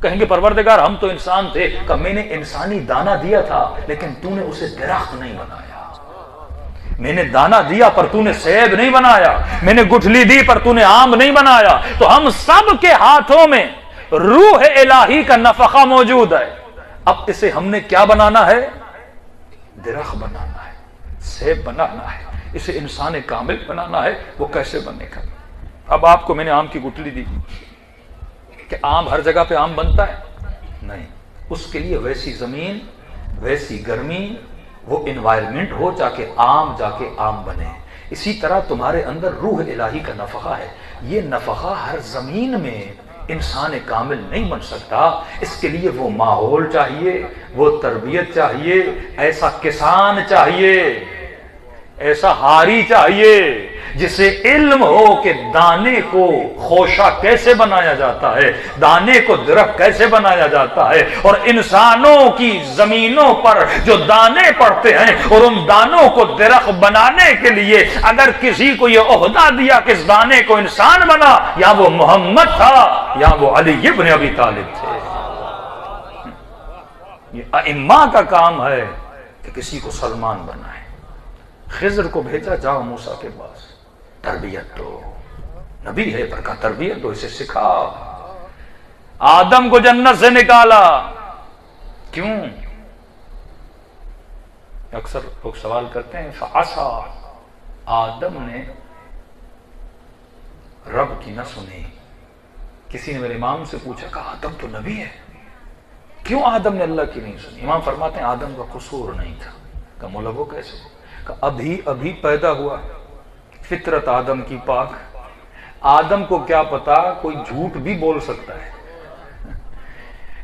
کہیں گے پروردگار ہم تو انسان تھے، کہ میں نے انسانی دانہ دیا تھا لیکن تو نے اسے درخت نہیں بنایا، میں نے دانا دیا پر تو نے سیب نہیں بنایا، میں نے گٹھلی دی پر تو نے آم نہیں بنایا۔ تو ہم سب کے ہاتھوں میں روح الہی کا نفخہ موجود ہے، اب اسے ہم نے کیا بنانا ہے؟ درخت بنانا ہے، سیب بنانا ہے، اسے انسان کامل بنانا ہے۔ وہ کیسے بنے گا؟ اب آپ کو میں نے آم کی گٹھلی دی کہ آم ہر جگہ پہ آم بنتا ہے؟ نہیں، اس کے لیے ویسی زمین، ویسی گرمی، وہ انوائرمنٹ ہو جا کے آم بنے۔ اسی طرح تمہارے اندر روح الہی کا نفخہ ہے، یہ نفخہ ہر زمین میں انسان کامل نہیں بن سکتا، اس کے لیے وہ ماحول چاہیے، وہ تربیت چاہیے، ایسا کسان چاہیے، ایسا ہاری چاہیے جسے علم ہو کہ دانے کو خوشہ کیسے بنایا جاتا ہے، دانے کو درخت کیسے بنایا جاتا ہے، اور انسانوں کی زمینوں پر جو دانے پڑتے ہیں اور ان دانوں کو درخت بنانے کے لیے اگر کسی کو یہ عہدہ دیا کہ اس دانے کو انسان بنا، یا وہ محمد تھا یا وہ علی ابن ابی طالب تھے۔ یہ ائمہ کا کام ہے کہ کسی کو سلمان بنائے۔ خضر کو بھیجا، جاؤ موسیٰ کے پاس، تربیت دو، نبی ہے پر کا تربیت دو، اسے سکھا۔ آدم کو جنت سے نکالا، کیوں؟ اکثر لوگ سوال کرتے ہیں فعصا، آدم نے رب کی نہ سنی۔ کسی نے میرے امام سے پوچھا کہ آدم تو نبی ہے، کیوں آدم نے اللہ کی نہیں سنی؟ امام فرماتے ہیں آدم کا قصور نہیں تھا۔ کہ مولا وہ کیسے؟ کہ ابھی پیدا ہوا، فطرت آدم کی پاک، آدم کو کیا پتا کوئی جھوٹ بھی بول سکتا ہے۔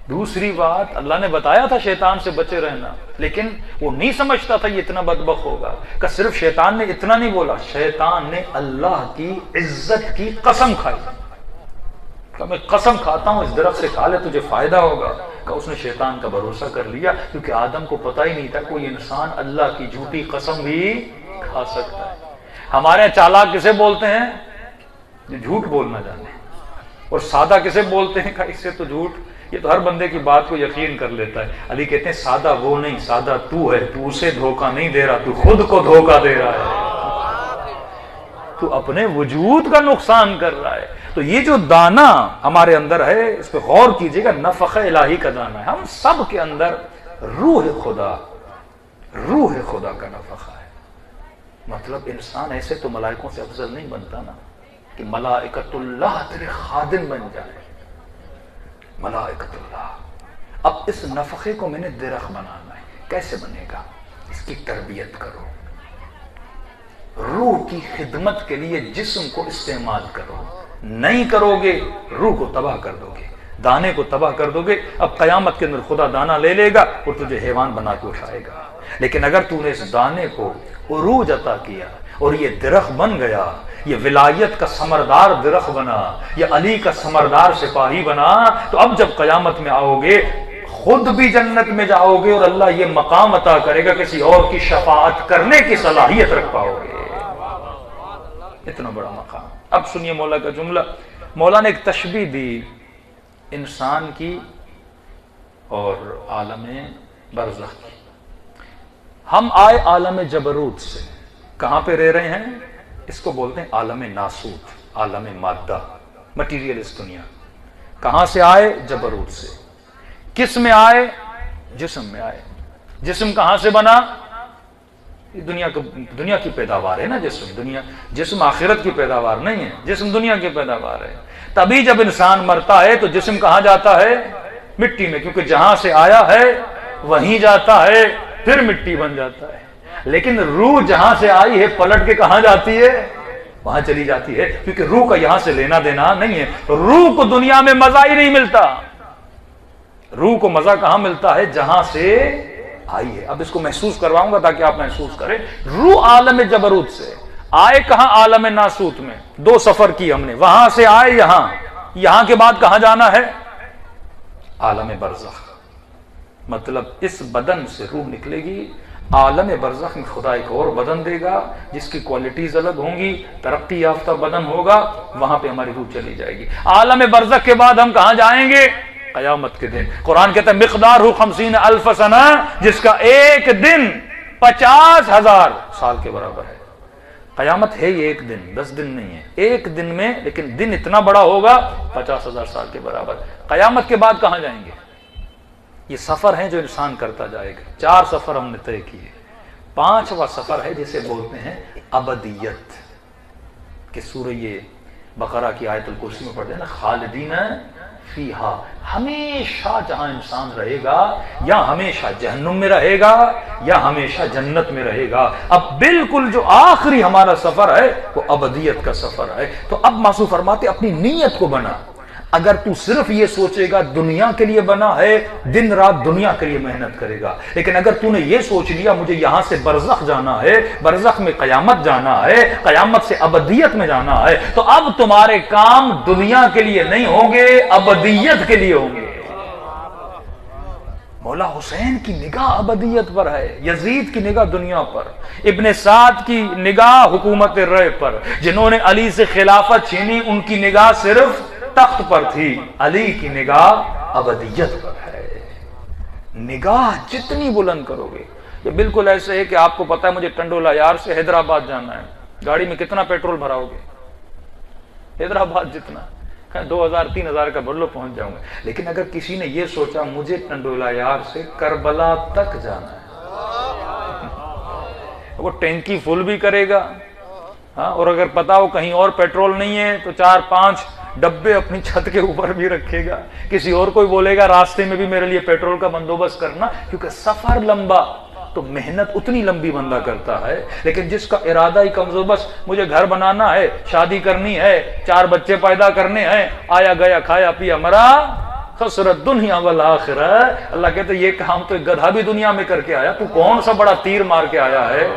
دوسری بات، اللہ نے بتایا تھا شیطان سے بچے رہنا، لیکن وہ نہیں سمجھتا تھا یہ اتنا بدبخت ہوگا۔ کہ صرف شیطان نے اتنا نہیں بولا، شیطان نے اللہ کی عزت کی قسم کھائی کہ میں قسم کھاتا ہوں اس درخت سے کھا لے تجھے فائدہ ہوگا۔ کہ اس نے شیطان کا بھروسہ کر لیا، کیونکہ آدم کو پتہ ہی نہیں تھا کوئی انسان اللہ کی جھوٹی قسم بھی کھا سکتا ہے۔ ہمارے چالاک کسے بولتے ہیں؟ جو جھوٹ بولنا جانے، اور سادہ کسے بولتے ہیں؟ کہ اس سے تو جھوٹ، یہ تو ہر بندے کی بات کو یقین کر لیتا ہے۔ علی کہتے ہیں سادہ وہ نہیں، سادہ تو ہے، تو اسے دھوکہ نہیں دے رہا، تو خود کو دھوکہ دے رہا ہے، تو اپنے وجود کا نقصان کر رہا ہے۔ تو یہ جو دانا ہمارے اندر ہے، اس پہ غور کیجئے گا، نفخ الہی کا دانا ہے۔ ہم سب کے اندر روح خدا کا نفخہ ہے۔ مطلب انسان ایسے تو ملائکوں سے افضل نہیں بنتا نا، کہ ملائکۃ اللہ تیرے خادم بن جائے. ملائکۃ اللہ. اب اس نفخے کو میں نے درخت بنانا ہے. کیسے بنے گا؟ اس کی تربیت کرو، روح کی خدمت کے لیے جسم کو استعمال کرو. نہیں کرو گے روح کو تباہ کر دو گے، دانے کو تباہ کر دو گے. اب قیامت کے اندر خدا دانہ لے لے گا اور تجھے حیوان بنا کے اٹھائے گا. لیکن اگر تو نے اس دانے کو عروج عطا کیا اور یہ درخت بن گیا، یہ ولایت کا ثمردار درخت بنا، یہ علی کا ثمردار سپاہی بنا، تو اب جب قیامت میں آؤ گے خود بھی جنت میں جاؤ گے اور اللہ یہ مقام عطا کرے گا، کسی اور کی شفاعت کرنے کی صلاحیت رکھ پاؤ گے. اتنا بڑا مقام. اب سنیے مولا کا جملہ. مولا نے ایک تشبیہ دی انسان کی اور عالم برزخ کی. ہم آئے عالم جبروت سے. کہاں پہ رہ رہے ہیں؟ اس کو بولتے ہیں عالم ناسوت، عالم مادہ، مٹیریلسٹ دنیا. کہاں سے آئے؟ جبروت سے. کس میں آئے؟ جسم میں آئے. جسم کہاں سے بنا؟ دنیا کی پیداوار ہے نا جسم. جسم آخرت کی پیداوار نہیں ہے، جسم دنیا کی پیداوار ہے. تبھی جب انسان مرتا ہے تو جسم کہاں جاتا ہے؟ مٹی میں، کیونکہ جہاں سے آیا ہے وہیں جاتا ہے، پھر مٹی بن جاتا ہے. لیکن روح جہاں سے آئی ہے پلٹ کے کہاں جاتی ہے؟ وہاں چلی جاتی ہے، کیونکہ روح کا یہاں سے لینا دینا نہیں ہے. روح کو دنیا میں مزہ ہی نہیں ملتا. روح کو مزہ کہاں ملتا ہے؟ جہاں سے آئی ہے. اب اس کو محسوس کرواؤں گا تاکہ آپ محسوس کریں. روح عالم جبروت سے آئے کہاں؟ عالم ناسوت میں. 2 سفر کی ہم نے، وہاں سے آئے یہاں کے بعد کہاں جانا ہے؟ عالم برزخ. مطلب اس بدن سے روح نکلے گی، عالم برزخ میں خدا ایک اور بدن دے گا جس کی کوالٹیز الگ ہوں گی، ترقی یافتہ بدن ہوگا، وہاں پہ ہماری روح چلی جائے گی. عالم برزخ کے بعد ہم کہاں جائیں گے؟ قیامت کے دن. قرآن کہتا ہے مقدار 50,000 سنہ، جس کا ایک دن 50,000 سال کے برابر ہے. قیامت ہے یہ ایک دن، 10 دن نہیں ہے، ایک دن میں، لیکن دن اتنا بڑا ہوگا 50,000 سال کے برابر. قیامت کے بعد کہاں جائیں گے؟ یہ سفر ہیں جو انسان کرتا جائے گا. 4 سفر ہم نے طے کیے. 5واں سفر ہے جسے بولتے ہیں ابدیت، کہ سورہ یہ بقرہ کی آیت الکرسی میں پڑھتے ہیں نا، خالدین فیہا، ہمیشہ جہاں انسان رہے گا، یا ہمیشہ جہنم میں رہے گا یا ہمیشہ جنت میں رہے گا. اب بالکل جو آخری ہمارا سفر ہے وہ ابدیت کا سفر ہے. تو اب معصوم فرماتے اپنی نیت کو بنا. اگر تو صرف یہ سوچے گا دنیا کے لیے بنا ہے، دن رات دنیا کے لیے محنت کرے گا. لیکن اگر تو نے یہ سوچ لیا مجھے یہاں سے برزخ جانا ہے، برزخ میں قیامت جانا ہے، قیامت سے ابدیت میں جانا ہے، تو اب تمہارے کام دنیا کے لیے نہیں ہوں گے، ابدیت کے لیے ہوں گے. مولا حسین کی نگاہ ابدیت پر ہے، یزید کی نگاہ دنیا پر، ابن سعد کی نگاہ حکومت رائے پر. جنہوں نے علی سے خلافت چھینی ان کی نگاہ صرف تخت پر تھی، علی کی نگاہ ابدیت پر ہے. نگاہ جتنی بلند کرو گے. یہ بالکل ایسے ہے کہ آپ کو پتا ہے مجھے ٹنڈولا یار سے حیدرآباد جانا ہے، گاڑی میں کتنا پیٹرول بھراؤ گے؟ حیدرآباد جتنا 2,000-3,000 کا بھر لو پہنچ جاؤں گا. لیکن اگر کسی نے یہ سوچا مجھے ٹنڈولا یار سے کربلا تک جانا ہے، وہ ٹینکی فل بھی کرے گا، اور اگر پتا ہو کہیں اور پیٹرول نہیں ہے تو 4-5 ڈبے اپنی چھت کے اوپر بھی رکھے گا. کسی اور کوئی بولے گا راستے میں بھی میرے لیے پیٹرول کا بندوبست کرنا، کیونکہ سفر لمبا تو محنت اتنی لمبی بندہ کرتا ہے. لیکن جس کا ارادہ ہی کمزور، بس مجھے گھر بنانا ہے، شادی کرنی ہے، 4 بچے پیدا کرنے ہیں، آیا گیا کھایا پیا مرا، خسرت دنیا والآخرہ. اللہ کہتے یہ کام تو گدھا بھی دنیا میں کر کے آیا، تو کون سا بڑا تیر مار کے آیا ہے؟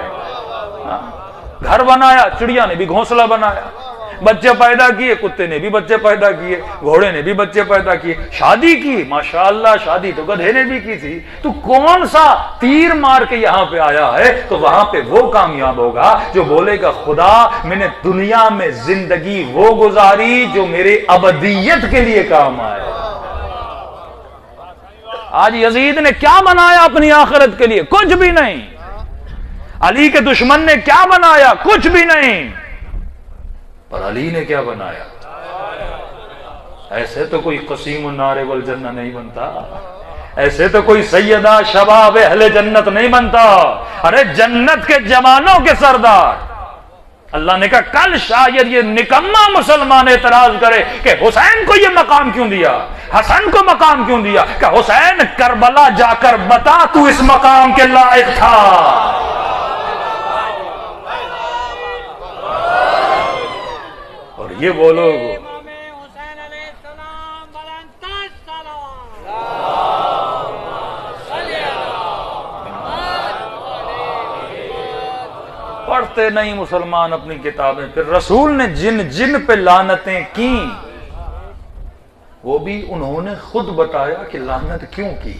گھر بنایا، چڑیا نے بھی گھونسلہ بنایا، بچے پیدا کیے، کتے نے بھی بچے پیدا کیے، گھوڑے نے بھی بچے پیدا کیے، شادی کی، ماشاءاللہ شادی تو گدھے نے بھی کی تھی. تو کون سا تیر مار کے یہاں پہ آیا ہے؟ تو وہاں پہ وہ کامیاب ہوگا جو بولے گا خدا میں نے دنیا میں زندگی وہ گزاری جو میرے ابدیت کے لیے کام آئے. آج یزید نے کیا بنایا اپنی آخرت کے لیے؟ کچھ بھی نہیں. علی کے دشمن نے کیا بنایا؟ کچھ بھی نہیں. پر علی نے کیا بنایا؟ ایسے تو کوئی قسیم النار والجنہ نہیں بنتا، ایسے تو کوئی سیدہ شباب اہل جنت نہیں بنتا. ارے جنت کے جوانوں کے سردار اللہ نے کہا کل شاید یہ نکما مسلمان اعتراض کرے کہ حسین کو یہ مقام کیوں دیا، حسن کو مقام کیوں دیا، کہ حسین کربلا جا کر بتا تو اس مقام کے لائق تھا۔ اور یہ وہ لوگ پڑھتے نہیں مسلمان اپنی کتابیں، پھر رسول نے جن جن پہ لعنتیں کی وہ بھی انہوں نے خود بتایا کہ لعنت کیوں کی۔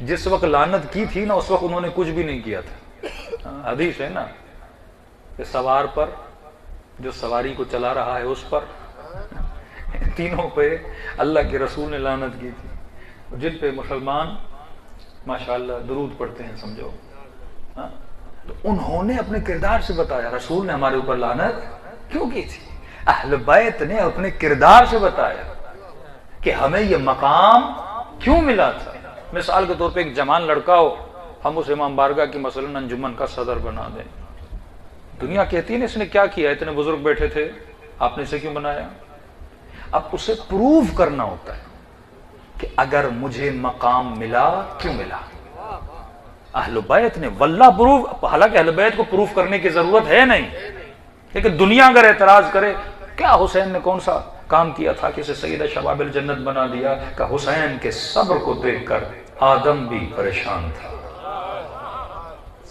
جس وقت لعنت کی تھی نا اس وقت انہوں نے کچھ بھی نہیں کیا تھا۔ حدیث ہے نا کہ سوار پر، جو سواری کو چلا رہا ہے اس پر، تینوں پہ اللہ کے رسول نے لعنت کی تھی۔ جن پہ مسلمان ماشاءاللہ درود پڑھتے ہیں سمجھو، تو انہوں نے اپنے کردار سے بتایا رسول نے ہمارے اوپر لعنت کیوں کی تھی۔ اہل بیت نے اپنے کردار سے بتایا کہ ہمیں یہ مقام کیوں ملا تھا۔ مثال کے طور پہ ایک جوان لڑکا ہو، ہم اس امام بارگاہ کی مثلاً انجمن کا صدر بنا دیں، دنیا کہتی ہے نا اس نے کیا کیا، اتنے بزرگ بیٹھے تھے آپ نے اسے کیوں بنایا۔ اب اسے پروف کرنا ہوتا ہے کہ اگر مجھے مقام ملا کیوں ملا۔ اہل بیت نے واللہ پروف، حالانکہ اہل بیت کو پروف کرنے کی ضرورت ہے نہیں، لیکن دنیا اگر اعتراض کرے کیا حسین نے کون سا کام کیا تھا کہ اسے سید شباب الجنت بنا دیا، کہ حسین کے صبر کو دیکھ کر آدم بھی پریشان تھا۔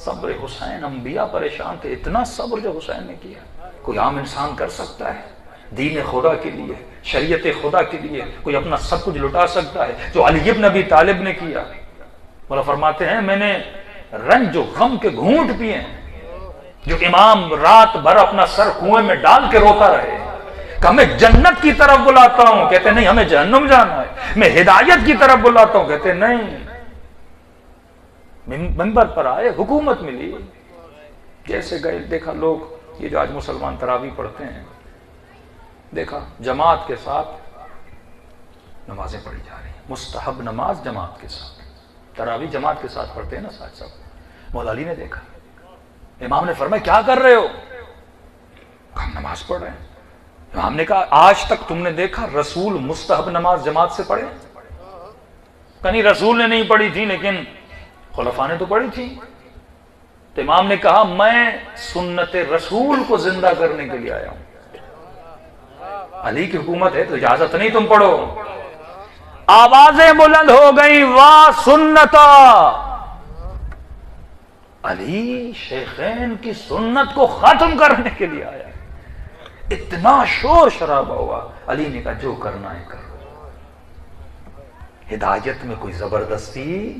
صبر حسین، انبیاء پریشان تھے، اتنا صبر جو حسین نے کیا کوئی عام انسان کر سکتا ہے؟ دین خدا کے لیے، شریعت خدا کے لیے کوئی اپنا سب کچھ لٹا سکتا ہے؟ جو علی ابن ابی طالب نے کیا، مولا فرماتے ہیں میں نے رنج و غم کے گھونٹ پیے ہیں، جو امام رات بھر اپنا سر کنویں میں ڈال کے روتا رہے کہ ہمیں جنت کی طرف بلاتا ہوں، کہتے نہیں ہمیں جہنم جانا ہے، میں ہدایت کی طرف بلاتا ہوں، کہتے نہیں۔ منبر پر آئے، حکومت ملی، جیسے گئے دیکھا لوگ یہ جو آج مسلمان تراویح پڑھتے ہیں، دیکھا جماعت کے ساتھ نمازیں پڑھی جا رہی ہیں، مستحب نماز جماعت کے ساتھ، تراویح جماعت کے ساتھ پڑھتے ہیں نا ساتھ سب۔ مولا علی نے دیکھا، امام نے فرمایا کیا کر رہے ہو؟ ہم نماز پڑھ رہے ہیں۔ امام نے کہا آج تک تم نے دیکھا رسول مستحب نماز جماعت سے پڑھے؟ کہیں رسول نے نہیں پڑھی تھی لیکن خلفاء نے تو پڑھی تھی۔ تو امام نے کہا میں سنت رسول کو زندہ کرنے کے لیے آیا ہوں، علی کی حکومت ہے تو اجازت نہیں تم پڑھو۔ آوازیں بلند ہو گئی، واہ سنتا، علی شیخین کی سنت کو ختم کرنے کے لیے آیا۔ اتنا شور شرابہ ہوا، علی نے کہا جو کرنا ہے کرو۔ ہدایت میں کوئی زبردستی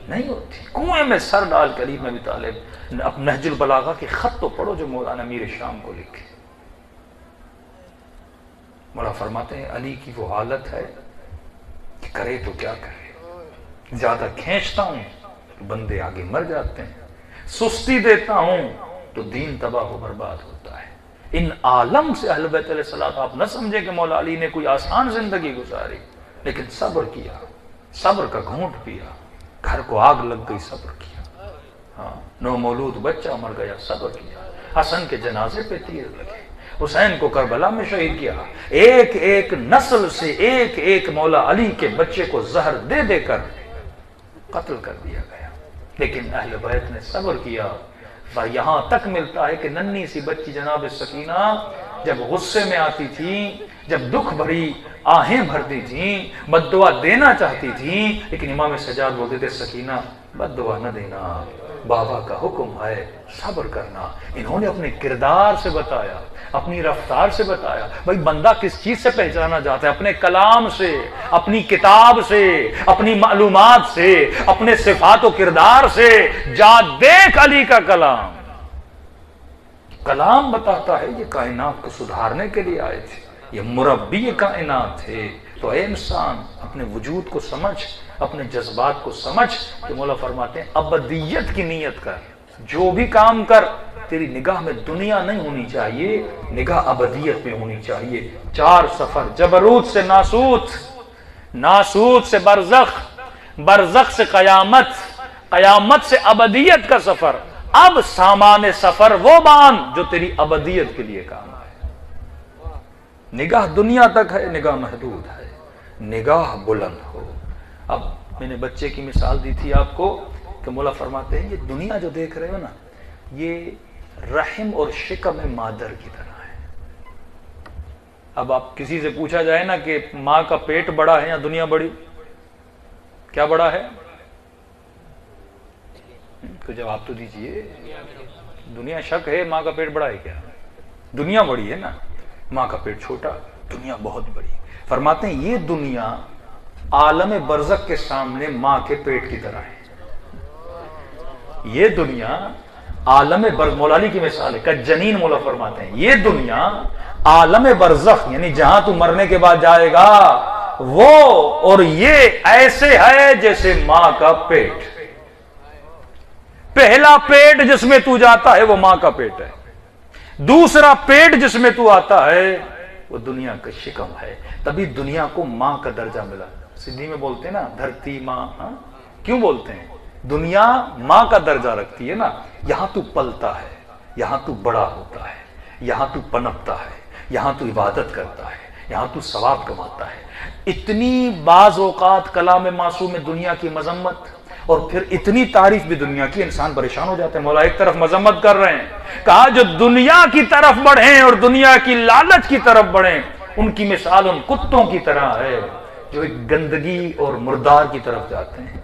نہیں ہوتی۔ کنویں میں سر ڈال کر علی بن ابی طالب، اب نہج البلاغہ کے خط تو پڑھو جو مولانا میر شام کو لکھے۔ مولا فرماتے ہیں علی کی وہ حالت ہے کہ کرے تو کیا کرے، زیادہ کھینچتا ہوں تو بندے آگے مر جاتے ہیں، سستی دیتا ہوں تو دین تباہ و برباد ہوتا ہے۔ ان عالم سے اہل بیت علیہ السلام آپ نہ سمجھے کہ مولا علی نے کوئی آسان زندگی گزاری، لیکن صبر کیا، صبر کا گھونٹ پیا، گھر کو آگ لگ گئی صبر کیا، ہاں نو مولود بچہ مر گیا صبر کیا، حسن کے جنازے پہ تیر لگے، حسین کو کربلا میں شہید کیا، ایک ایک نسل سے ایک ایک مولا علی کے بچے کو زہر دے دے کر قتل کر دیا گیا، لیکن اہل بیت نے صبر کیا۔ یہاں تک ملتا ہے کہ ننھی سی بچی جناب سکینہ جب غصے میں آتی تھی، جب دکھ بھری آہیں بھرتی تھیں، بد دعا دینا چاہتی تھیں، لیکن امام سجاد بولتے تھے سکینہ بد دعا نہ دینا، بابا کا حکم ہے صبر کرنا۔ انہوں نے اپنے کردار سے بتایا، اپنی رفتار سے بتایا۔ بھائی بندہ کس چیز سے پہچانا چاہتا ہے؟ اپنے کلام سے، اپنی کتاب سے، اپنی معلومات سے، اپنے صفات و کردار سے۔ جا دیکھ علی کا کلام، کلام بتاتا ہے یہ کائنات کو سدھارنے کے لیے آئے تھے، یہ مربی کائنات تھے۔ تو اے انسان اپنے وجود کو سمجھ، اپنے جذبات کو سمجھ کہ مولا فرماتے ہیں ابدیت کی نیت کر، جو بھی کام کر تیری نگاہ میں دنیا نہیں ہونی چاہیے، نگاہ ابدیت میں ہونی چاہیے۔ 4 سفر، جبروت سے ناسوت، ناسوت سے برزخ، برزخ سے قیامت، قیامت سے ابدیت کا سفر، اب سامان سفر وہ باندھ جو تیری ابدیت کے لیے کام ہے. نگاہ دنیا تک ہے، نگاہ محدود ہے، نگاہ بلند ہو. اب میں نے بچے کی مثال دی تھی آپ کو کہ مولا فرماتے ہیں یہ دنیا جو دیکھ رہے ہو نا، یہ رحم اور شکم مادر کی طرح ہے. اب آپ کسی سے پوچھا جائے نا کہ ماں کا پیٹ بڑا ہے یا دنیا بڑی، کیا بڑا ہے؟ تو جواب تو دیجئے. دنیا شک ہے ماں کا پیٹ بڑا ہے کیا؟ دنیا بڑی ہے نا، ماں کا پیٹ چھوٹا، دنیا بہت بڑی. فرماتے ہیں یہ دنیا عالم برزخ کے سامنے ماں کے پیٹ کی طرح ہے. یہ دنیا عالم برزخ، مولا علی کی مثال ہے کہ جنین. مولا فرماتے ہیں یہ دنیا عالم برزخ یعنی جہاں تو مرنے کے بعد جائے گا وہ، اور یہ ایسے ہے جیسے ماں کا پیٹ. پہلا پیٹ جس میں تو جاتا ہے وہ ماں کا پیٹ ہے، دوسرا پیٹ جس میں تو آتا ہے وہ دنیا کا شکم ہے. تبھی دنیا کو ماں کا درجہ ملا. سندھی میں بولتے ہیں نا دھرتی ماں. کیوں بولتے ہیں؟ دنیا ماں کا درجہ رکھتی ہے نا. یہاں تو پلتا ہے، یہاں تو بڑا ہوتا ہے، یہاں تو پنپتا ہے، یہاں تو عبادت کرتا ہے، یہاں تو ثواب کماتا ہے. اتنی بعض اوقات کلام معصوم میں دنیا کی مذمت اور پھر اتنی تعریف بھی دنیا کی، انسان پریشان ہو جاتے ہیں. مولا ایک طرف مذمت کر رہے ہیں، کہا جو دنیا کی طرف بڑھیں اور دنیا کی لالچ کی طرف بڑھیں ان کی مثال ان کتوں کی طرح ہے جو ایک گندگی اور مردار کی طرف جاتے ہیں.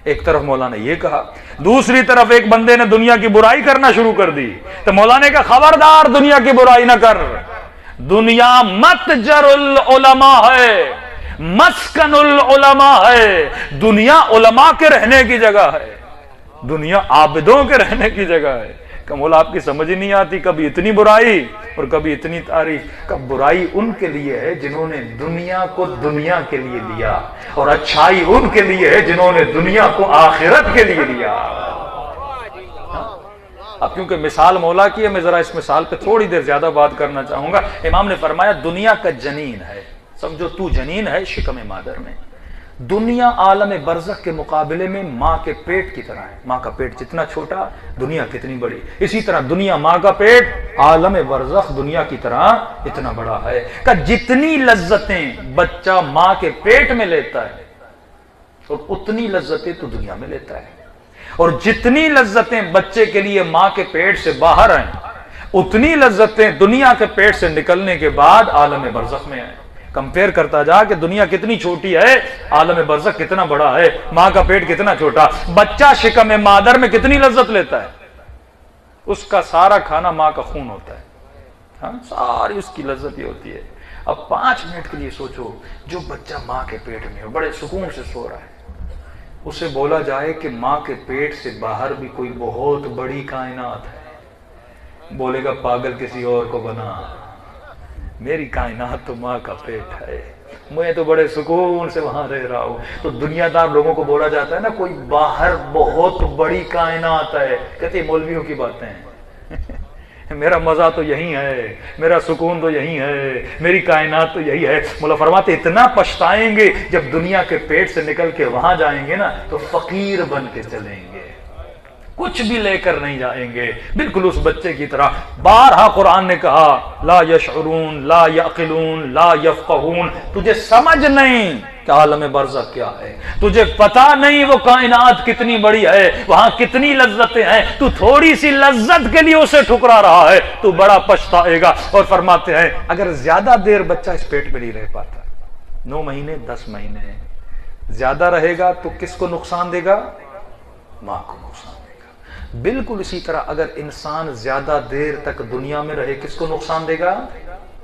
ایک طرف مولا نے یہ کہا، دوسری طرف ایک بندے نے دنیا کی برائی کرنا شروع کر دی تو مولا نے کہا خبردار دنیا کی برائی نہ کر. دنیا متجر العلماء ہے، مسکن العلماء ہے. دنیا علماء کے رہنے کی جگہ ہے، دنیا عابدوں کے رہنے کی جگہ ہے. کہ مولا آپ کی سمجھ ہی نہیں آتی، کبھی اتنی برائی اور کبھی اتنی تعریف. کب برائی ان کے لیے ہے جنہوں نے دنیا کو دنیا کے لیے لیا، اور اچھائی ان کے لیے ہے جنہوں نے دنیا کو آخرت کے لیے لیا. اب کیونکہ مثال مولا کی ہے، میں ذرا اس مثال پہ تھوڑی دیر زیادہ بات کرنا چاہوں گا. امام نے فرمایا دنیا کا جنین ہے، سمجھو تو جنین ہے شکم مادر میں. دنیا عالم برزخ کے مقابلے میں ماں کے پیٹ کی طرح ہے. ماں کا پیٹ جتنا چھوٹا دنیا کتنی بڑی. اسی طرح دنیا ماں کا پیٹ، عالم برزخ دنیا کی طرح اتنا بڑا ہے کہ جتنی لذتیں بچہ ماں کے پیٹ میں لیتا ہے اور اتنی لذتیں تو دنیا میں لیتا ہے، اور جتنی لذتیں بچے کے لیے ماں کے پیٹ سے باہر ہیں اتنی لذتیں دنیا کے پیٹ سے نکلنے کے بعد عالم برزخ میں ہیں. کمپیئر کرتا جا کہ دنیا کتنی چھوٹی ہے، عالم برزخ کتنا بڑا ہے، ماں کا پیٹ کتنا چھوٹا. بچہ شکم مادر میں کتنی لذت لیتا ہے، اس کا سارا کھانا ماں کا خون ہوتا ہے. ہاں ساری اس کی لذت یہ ہوتی ہے. اب 5 منٹ کے لیے سوچو، جو بچہ ماں کے پیٹ میں بڑے سکون سے سو رہا ہے، اسے بولا جائے کہ ماں کے پیٹ سے باہر بھی کوئی بہت بڑی کائنات ہے، بولے گا پاگل کسی اور کو بنا، میری کائنات تو ماں کا پیٹ ہے، میں تو بڑے سکون سے وہاں رہ رہا ہوں. تو دنیا دار لوگوں کو بولا جاتا ہے نا کوئی باہر بہت بڑی کائنات ہے، کہتے ہیں مولویوں کی باتیں ہیں، میرا مزہ تو یہی ہے، میرا سکون تو یہی ہے، میری کائنات تو یہی ہے. مولا فرماتے اتنا پچھتائیں گے جب دنیا کے پیٹ سے نکل کے وہاں جائیں گے نا تو فقیر بن کے چلیں گے، کچھ بھی لے کر نہیں جائیں گے، بالکل اس بچے کی طرح. بارہا قرآن نے کہا لا یشعرون لا یعقلون لا یفقہون. تجھے سمجھ نہیں کہ عالم برزخ کیا ہے، تجھے پتا نہیں وہ کائنات کتنی بڑی ہے، وہاں کتنی لذتیں ہیں، تو تھوڑی سی لذت کے لیے اسے ٹھکرا رہا ہے، تو بڑا پچھتائے گا. اور فرماتے ہیں اگر زیادہ دیر بچہ اس پیٹ میں نہیں رہ پاتا، 9 مہینے 10 مہینے زیادہ رہے گا تو کس کو نقصان دے گا؟ ماں کو نقصان. بالکل اسی طرح اگر انسان زیادہ دیر تک دنیا میں رہے کس کو نقصان دے گا؟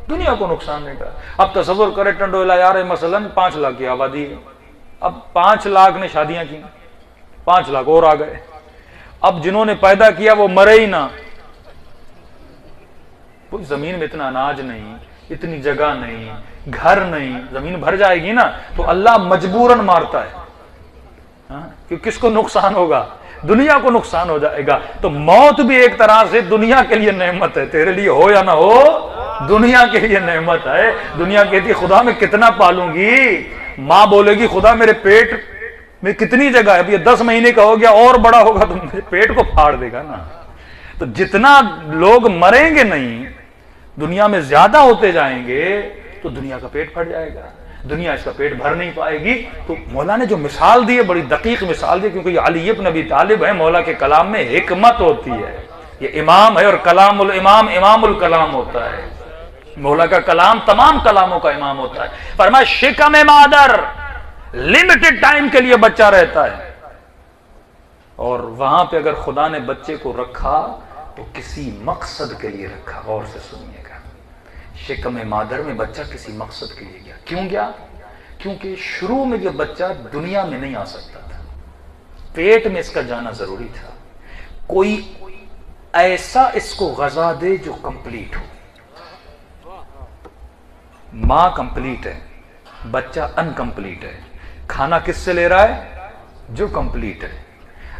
دنیا کو نقصان دے گا. اب تصور کرے ٹنڈولا یار مثلا 5 لاکھ کی آبادی ہے، اب 5 لاکھ نے شادیاں کی، 5 لاکھ اور آ گئے. اب جنہوں نے پیدا کیا وہ مرے ہی نہ، کوئی زمین میں اتنا اناج نہیں، اتنی جگہ نہیں، گھر نہیں، زمین بھر جائے گی نا تو اللہ مجبوراً مارتا ہے. کہ کس کو نقصان ہوگا؟ دنیا کو نقصان ہو جائے گا. تو موت بھی ایک طرح سے دنیا کے لیے نعمت ہے، تیرے لیے ہو یا نہ ہو دنیا کے لیے نعمت ہے. دنیا کہتی خدا میں کتنا پالوں گی، ماں بولے گی خدا میرے پیٹ میں کتنی جگہ ہے، اب یہ 10 مہینے کا ہو گیا اور بڑا ہوگا تو میرے پیٹ کو پھاڑ دے گا نا. تو جتنا لوگ مریں گے نہیں، دنیا میں زیادہ ہوتے جائیں گے تو دنیا کا پیٹ پھٹ جائے گا، دنیا اس کا پیٹ بھر نہیں پائے گی۔ تو مولا نے جو مثال دی ہے بڑی دقیق مثال دی، کیونکہ یہ علی بن ابی طالب ہے، مولا کے کلام میں حکمت ہوتی ہے، یہ امام ہے اور کلام الامام امام الکلام ہوتا ہے، مولا کا کلام تمام کلاموں کا امام ہوتا ہے۔ فرمایا شکم مادر لمیٹڈ ٹائم کے لیے بچہ رہتا ہے، اور وہاں پہ اگر خدا نے بچے کو رکھا تو کسی مقصد کے لیے رکھا۔ غور سے سنیے گا، شکم مادر میں بچہ کسی مقصد کے لیے گیا۔ کیوں گیا؟ کیونکہ شروع میں یہ بچہ دنیا میں نہیں آ سکتا تھا، پیٹ میں اس کا جانا ضروری تھا، کوئی ایسا اس کو غذا دے جو کمپلیٹ ہو۔ ماں کمپلیٹ ہے، بچہ انکمپلیٹ ہے، کھانا کس سے لے رہا ہے؟ جو کمپلیٹ ہے۔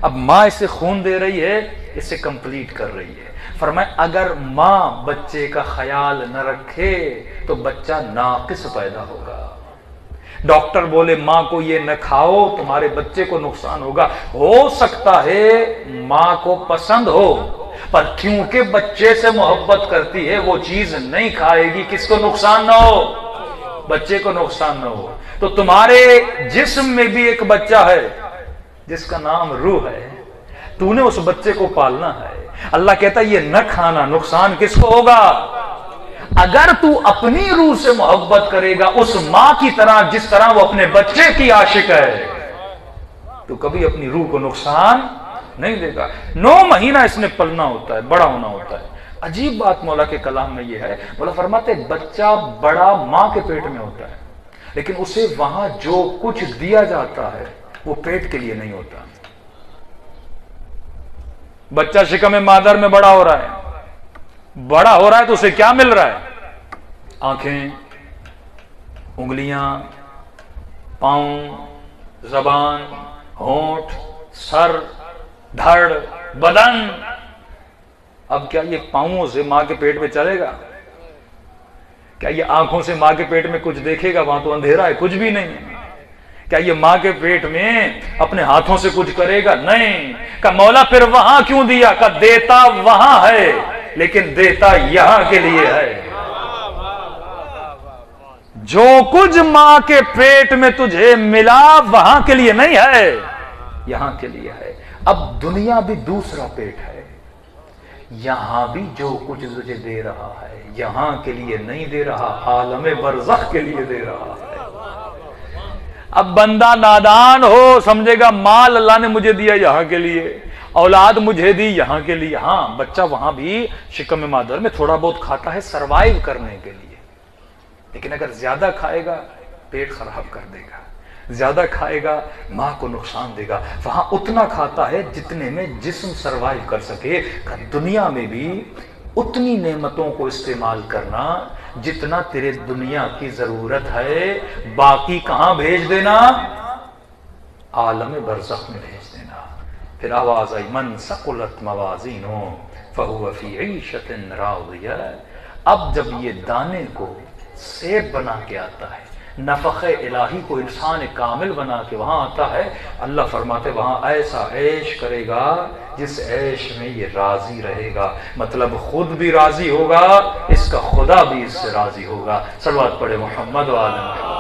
اب ماں اسے خون دے رہی ہے، اسے کمپلیٹ کر رہی ہے۔ فرمایا اگر ماں بچے کا خیال نہ رکھے تو بچہ ناقص پیدا ہوگا۔ ڈاکٹر بولے ماں کو یہ نہ کھاؤ، تمہارے بچے کو نقصان ہوگا، ہو سکتا ہے ماں کو پسند ہو، پر کیونکہ بچے سے محبت کرتی ہے وہ چیز نہیں کھائے گی، کس کو نقصان نہ ہو؟ بچے کو نقصان نہ ہو۔ تو تمہارے جسم میں بھی ایک بچہ ہے جس کا نام روح ہے، تو نے اس بچے کو پالنا ہے۔ اللہ کہتا ہے یہ نہ کھانا، نقصان کس کو ہوگا؟ اگر تو اپنی روح سے محبت کرے گا اس ماں کی طرح جس طرح وہ اپنے بچے کی عاشق ہے، تو کبھی اپنی روح کو نقصان نہیں دے گا۔ 9 مہینہ اس نے پلنا ہوتا ہے، بڑا ہونا ہوتا ہے۔ عجیب بات مولا کے کلام میں یہ ہے، مولا فرماتے بچہ بڑا ماں کے پیٹ میں ہوتا ہے، لیکن اسے وہاں جو کچھ دیا جاتا ہے وہ پیٹ کے لیے نہیں ہوتا۔ بچہ شکم مادر میں بڑا ہو رہا ہے، بڑا ہو رہا ہے تو اسے کیا مل رہا ہے؟ آنکھیں، انگلیاں، پاؤں، زبان، ہونٹ، سر، دھڑ، بدن۔ اب کیا یہ پاؤں سے ماں کے پیٹ میں چلے گا؟ کیا یہ آنکھوں سے ماں کے پیٹ میں کچھ دیکھے گا؟ وہاں تو اندھیرا ہے، کچھ بھی نہیں ہے۔ کیا یہ ماں کے پیٹ میں اپنے ہاتھوں سے کچھ کرے گا؟ نہیں۔ کہ مولا پھر وہاں کیوں دیا؟ کہ دیتا وہاں ہے لیکن دیتا یہاں کے لیے ہے۔ جو کچھ ماں کے پیٹ میں تجھے ملا وہاں کے لیے نہیں ہے، یہاں کے لیے ہے۔ اب دنیا بھی دوسرا پیٹ ہے، یہاں بھی جو کچھ تجھے دے رہا ہے یہاں کے لیے نہیں دے رہا، عالم برزخ کے لیے دے رہا ہے۔ اب بندہ نادان ہو سمجھے گا مال اللہ نے مجھے دیا یہاں کے لیے، اولاد مجھے دی یہاں کے لیے۔ ہاں بچہ وہاں بھی شکم مادر میں تھوڑا بہت کھاتا ہے سروائیو کرنے کے لیے، لیکن اگر زیادہ کھائے گا پیٹ خراب کر دے گا، زیادہ کھائے گا ماں کو نقصان دے گا۔ وہاں اتنا کھاتا ہے جتنے میں جسم سروائیو کر سکے۔ دنیا میں بھی اتنی نعمتوں کو استعمال کرنا جتنا تیرے دنیا کی ضرورت ہے، باقی کہاں بھیج دینا؟ عالم برزخ میں بھیج دینا۔ پھر آواز آئی من ثقلت موازینہ فہو فی عیشۃ راضیہ۔ اب جب یہ دانے کو سیب بنا کے آتا ہے، نفخ الہی کو انسان کامل بنا کے وہاں آتا ہے، اللہ فرماتے وہاں ایسا عیش کرے گا جس عیش میں یہ راضی رہے گا، مطلب خود بھی راضی ہوگا، اس کا خدا بھی اس سے راضی ہوگا۔ صلوات پڑھے محمد و آل محمد۔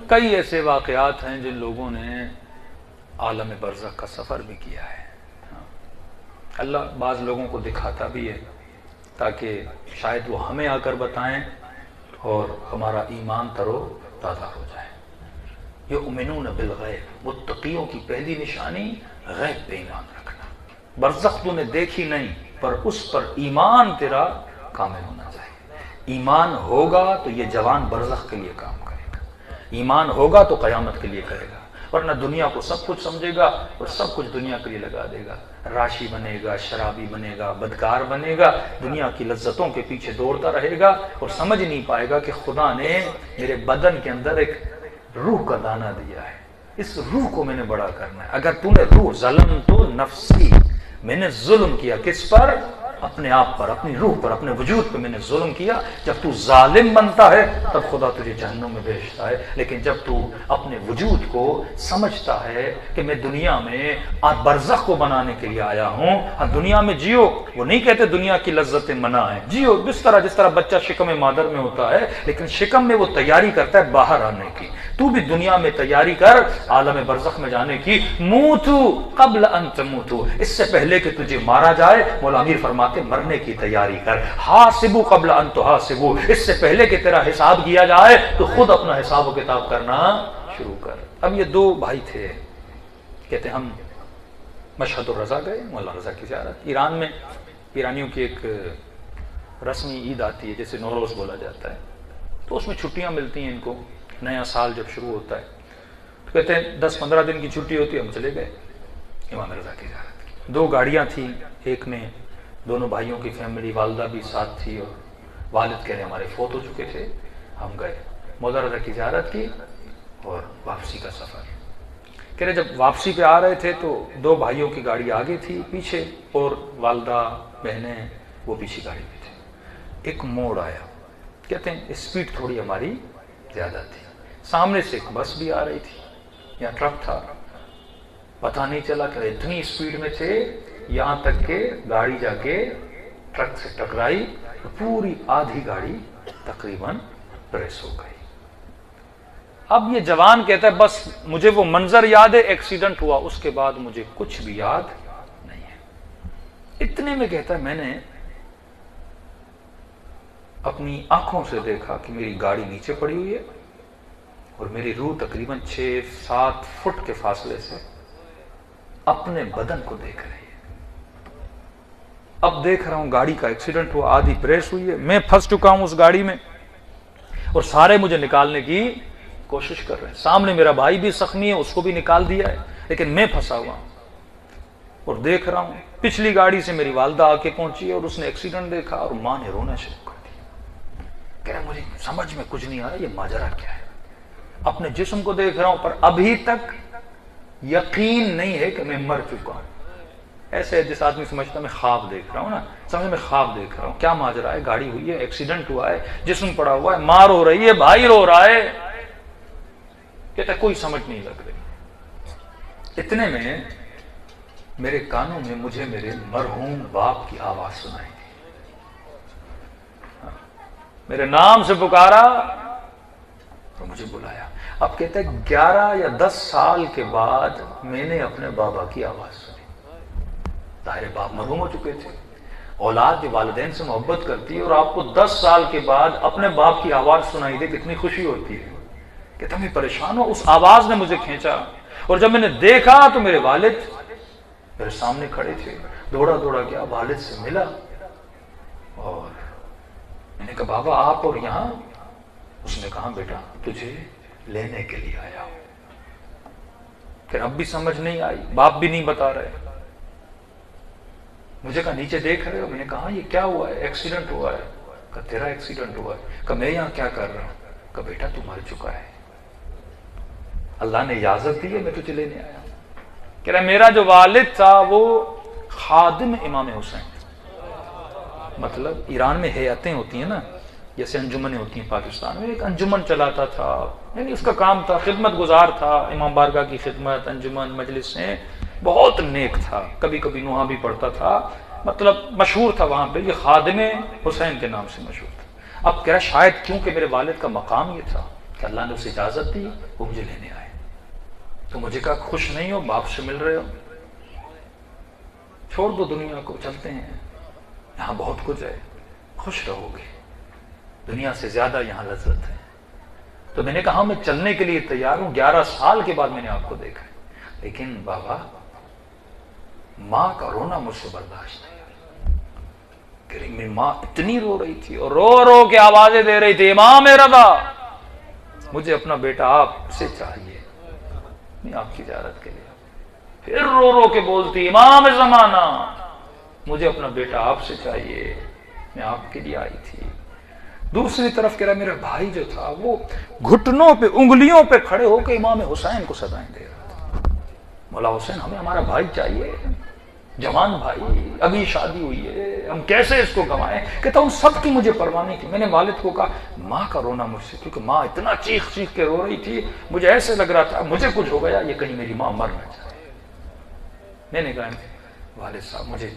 کئی ایسے واقعات ہیں جن لوگوں نے عالم برزخ کا سفر بھی کیا ہے۔ اللہ بعض لوگوں کو دکھاتا بھی ہے تاکہ شاید وہ ہمیں آ کر بتائیں اور ہمارا ایمان ترو تازہ ہو جائے۔ یؤمنون بالغیب، متقیوں کی پہلی نشانی غیب پہ ایمان رکھنا۔ برزخ تو نے دیکھی نہیں پر اس پر ایمان تیرا کامل ہونا چاہیے۔ ایمان ہوگا تو یہ جوان برزخ کے لیے کام کرے گا، ایمان ہوگا تو قیامت کے لیے کرے گا، ورنہ دنیا کو سب کچھ سمجھے گا اور سب کچھ دنیا کے لیے لگا دے گا۔ راشی بنے گا، شرابی بنے گا، بدکار بنے گا، دنیا کی لذتوں کے پیچھے دوڑتا رہے گا اور سمجھ نہیں پائے گا کہ خدا نے میرے بدن کے اندر ایک روح کا دانہ دیا ہے، اس روح کو میں نے بڑا کرنا ہے۔ اگر تو نے روح ظلم تو نفسی، میں نے ظلم کیا کس پر؟ اپنے آپ پر، اپنی روح پر، اپنے وجود پہ میں نے ظلم کیا. جب تو ظالم بنتا ہے تب خدا تجھے جہنم میں بھیجتا ہے، لیکن جب تو اپنے وجود کو سمجھتا ہے کہ میں دنیا میں برزخ کو بنانے کے لیے آیا ہوں، دنیا میں جیو. وہ نہیں کہتے دنیا کی لذتیں منع ہیں، جیو جس طرح بچہ شکم مادر میں ہوتا ہے، لیکن شکم میں وہ تیاری کرتا ہے باہر آنے کی. تو بھی دنیا میں تیاری کر عالم برزخ میں جانے کی. موتو قبل ان تموتو، اس سے پہلے کہ تجھے مارا جائے. مولا امیر فرماتے مرنے کی تیاری کر. حاسبو قبل ان تحاسبو، اس سے پہلے کہ تیرا حساب کیا جائے تو خود اپنا حساب و کتاب کرنا شروع کر. اب یہ دو بھائی تھے، کہتے ہم مشہد الرضا گئے، مولا رضا کی زیارت. ایران میں ایرانیوں کی ایک رسمی عید آتی ہے جیسے نوروز بولا جاتا ہے، تو اس میں چھٹیاں ملتی ہیں ان کو. نیا سال جب شروع ہوتا ہے تو کہتے ہیں 10-15 دن کی چھٹی ہوتی ہے، ہم چلے گئے امام رضا کی زیارت. 2 گاڑیاں تھیں، ایک میں دونوں بھائیوں کی فیملی، والدہ بھی ساتھ تھی اور والد کہہ رہے ہمارے فوت ہو چکے تھے. ہم گئے مولا رضا کی زیارت کی اور واپسی کا سفر. کہہ رہے جب واپسی پہ آ رہے تھے تو 2 بھائیوں کی گاڑی آگے تھی پیچھے، اور والدہ بہنیں وہ پیچھے گاڑی میں تھے. ایک موڑ آیا، کہتے ہیں اسپیڈ تھوڑی ہماری زیادہ تھی. سامنے سے ایک بس بھی آ رہی تھی یا ٹرک تھا، پتہ نہیں چلا کہ اتنی اسپیڈ میں تھے یہاں تک کہ گاڑی جا کے ٹرک سے ٹکرائی تو پوری آدھی گاڑی تقریباً پریس ہو گئی. اب یہ جوان کہتا ہے بس مجھے وہ منظر یاد ہے، ایکسیڈنٹ ہوا، اس کے بعد مجھے کچھ بھی یاد نہیں ہے. اتنے میں کہتا ہے میں نے اپنی آنکھوں سے دیکھا کہ میری گاڑی نیچے پڑی ہوئی ہے اور میری روح تقریباً 6-7 فٹ کے فاصلے سے اپنے بدن کو دیکھ رہی ہے. اب دیکھ رہا ہوں گاڑی کا ایکسیڈنٹ ہوا، آدھی پریس ہوئی ہے، میں پھنس چکا ہوں اس گاڑی میں اور سارے مجھے نکالنے کی کوشش کر رہے ہیں. سامنے میرا بھائی بھی زخمی ہے، اس کو بھی نکال دیا ہے، لیکن میں پھنسا ہوا ہوں اور دیکھ رہا ہوں. پچھلی گاڑی سے میری والدہ آ کے پہنچی اور اس نے ایکسیڈنٹ دیکھا اور ماں نے رونا شروع کر دیا. کہہ رہا مجھے سمجھ میں کچھ نہیں آ رہا یہ ماجرا کیا ہے. اپنے جسم کو دیکھ رہا ہوں پر ابھی تک یقین نہیں ہے کہ میں مر چکا ہوں. ایسے جس آدمی سمجھتا میں خواب دیکھ رہا ہوں نا، سمجھ میں خواب دیکھ رہا ہوں. کیا ماجرا ہے؟ گاڑی ہوئی ہے، ایکسیڈنٹ ہوا ہے، جسم پڑا ہوا ہے، ماں رو رہی ہے، بھائی رو رہا ہے. کہتا کوئی سمجھ نہیں لگ رہی. اتنے میں میرے کانوں میں مجھے میرے مرحوم باپ کی آواز سنائی دی. میرے نام سے پکارا اور مجھے بلایا. اب کہتے ہیں 11 یا 10 سال کے بعد میں نے اپنے بابا کی آواز سنی. ظاہر باپ مرحوم ہو چکے تھے. اولاد جو والدین سے محبت کرتی ہے اور آپ کو 10 سال کے بعد اپنے باپ کی آواز سنائی دے کتنی خوشی ہوتی ہے. کہتا میں پریشان ہوں، اس آواز نے مجھے کھینچا اور جب میں نے دیکھا تو میرے والد میرے سامنے کھڑے تھے. دوڑا گیا، والد سے ملا اور میں نے کہا بابا آپ اور یہاں؟ اس نے کہا بیٹا تجھے لینے کے لیے آیا ہوں. پھر اب بھی سمجھ نہیں آئی، باپ بھی نہیں بتا رہے. مجھے کہا نیچے دیکھ رہے ہو؟ میں نے کہا یہ کیا ہوا ہے؟ ایکسیڈنٹ ہوا ہے. کہا تیرا ایکسیڈنٹ ہوا ہے؟ کہا میں یہاں کیا کر رہا ہوں؟ کہا بیٹا تو مر چکا ہے، اللہ نے اجازت دی ہے میں تجھے لینے آیا. کہہ رہا میرا جو والد تھا وہ خادم امام حسین، مطلب ایران میں ہیئتیں ہوتی ہیں نا، جیسے انجمنیں ہوتی ہیں پاکستان میں، ایک انجمن چلاتا تھا، یعنی اس کا کام تھا، خدمت گزار تھا، امام بارگاہ کی خدمت، انجمن، مجلسیں، بہت نیک تھا. کبھی کبھی نوحہ بھی پڑھتا تھا، مطلب مشہور تھا وہاں پہ. یہ خادم حسین کے نام سے مشہور تھا. اب کہہ رہا شاید کیونکہ میرے والد کا مقام یہ تھا کہ اللہ نے اسے اجازت دی وہ مجھے لینے آئے. تو مجھے کہا خوش نہیں ہو؟ باپ سے مل رہے ہو؟ چھوڑ دو دنیا کو، چلتے ہیں، یہاں بہت کچھ ہے، خوش رہو گے، دنیا سے زیادہ یہاں لذت ہے. تو میں نے کہا میں چلنے کے لیے تیار ہوں. 11 سال کے بعد میں نے آپ کو دیکھا ہے، لیکن بابا ماں کا رونا مجھ سے برداشت نہیں. کہ میری ماں اتنی رو رہی تھی اور رو رو کے آوازیں دے رہی تھی امام رضا مجھے اپنا بیٹا آپ سے چاہیے، میں آپ کی زیارت کے لیے. پھر رو رو کے بولتی امام زمانہ مجھے اپنا بیٹا آپ سے چاہیے، میں آپ کے لیے آئی تھی. دوسری طرف کہہ رہا میرا بھائی جو تھا وہ گھٹنوں پہ انگلیوں پہ کھڑے ہو کے امام حسین کو سدائیں دے رہا تھا. مولا حسین ہمیں ہمارا بھائی چاہیے، جوان بھائی ابھی شادی ہوئی ہے، ہم کیسے اس کو گنوائیں؟ کہتا ہوں سب کی مجھے پرواہ نہیں تھی، میں نے والد کو کہا ماں کا رونا مجھ سے، کیونکہ ماں اتنا چیخ چیخ کے رو رہی تھی، مجھے ایسے لگ رہا تھا مجھے کچھ ہو گیا، یہ کہیں میری ماں مر نہ جائے۔ میں نے کہا والد صاحب مجھے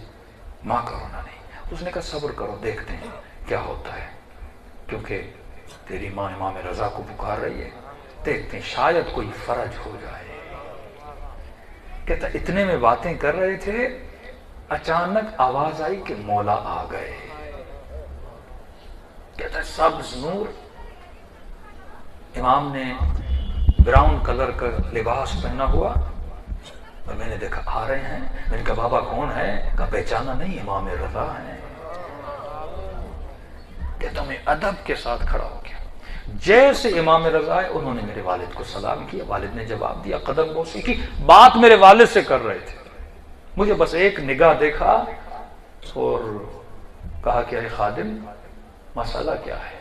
ماں کا رونا نہیں۔ اس نے کہا صبر کرو دیکھتے ہیں کیا ہوتا ہے، کیونکہ تیری ماں امام رضا کو پکار رہی ہے، دیکھتے ہیں شاید کوئی فرج ہو جائے۔ کہتا اتنے میں باتیں کر رہے تھے، اچانک آواز آئی کہ مولا آ گئے۔ کہتا سبز نور، امام نے براؤن کلر کا لباس پہنا ہوا، اور میں نے دیکھا آ رہے ہیں۔ میں نے کہا بابا کون ہے؟ کہا پہچانا نہیں، امام رضا ہیں۔ کہتا میں ادب کے ساتھ کھڑا ہو گیا، جیسے امام رضا ہے انہوں نے میرے والد کو سلام کیا، والد نے جواب دیا، قدم بوسی کی، بات میرے والد سے کر رہے تھے، مجھے بس ایک نگاہ دیکھا اور کہا کہ اے خادم مسئلہ کیا ہے؟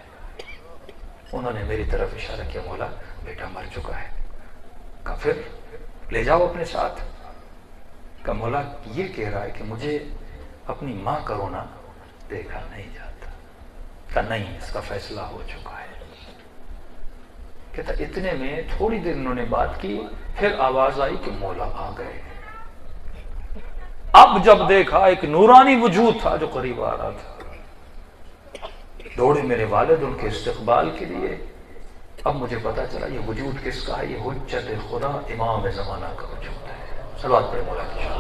انہوں نے میری طرف اشارہ کیا، مولا بیٹا مر چکا ہے۔ کہا پھر لے جاؤ اپنے ساتھ۔ کہا مولا یہ کہہ رہا ہے کہ مجھے اپنی ماں کا رونا دیکھا نہیں جاتا۔ کہا نہیں، اس کا فیصلہ ہو چکا ہے۔ کہتا اتنے میں تھوڑی دیر انہوں نے بات کی، پھر آواز آئی کہ مولا آ گئے۔ اب جب دیکھا ایک نورانی وجود تھا جو قریب آ رہا تھا، دوڑے میرے والد ان کے استقبال کے لیے۔ اب مجھے پتا چلا یہ وجود کس کا ہے، یہ حجت خدا امام زمانہ کا وجود ہے۔ صلوات پڑھیں مولا کی شان۔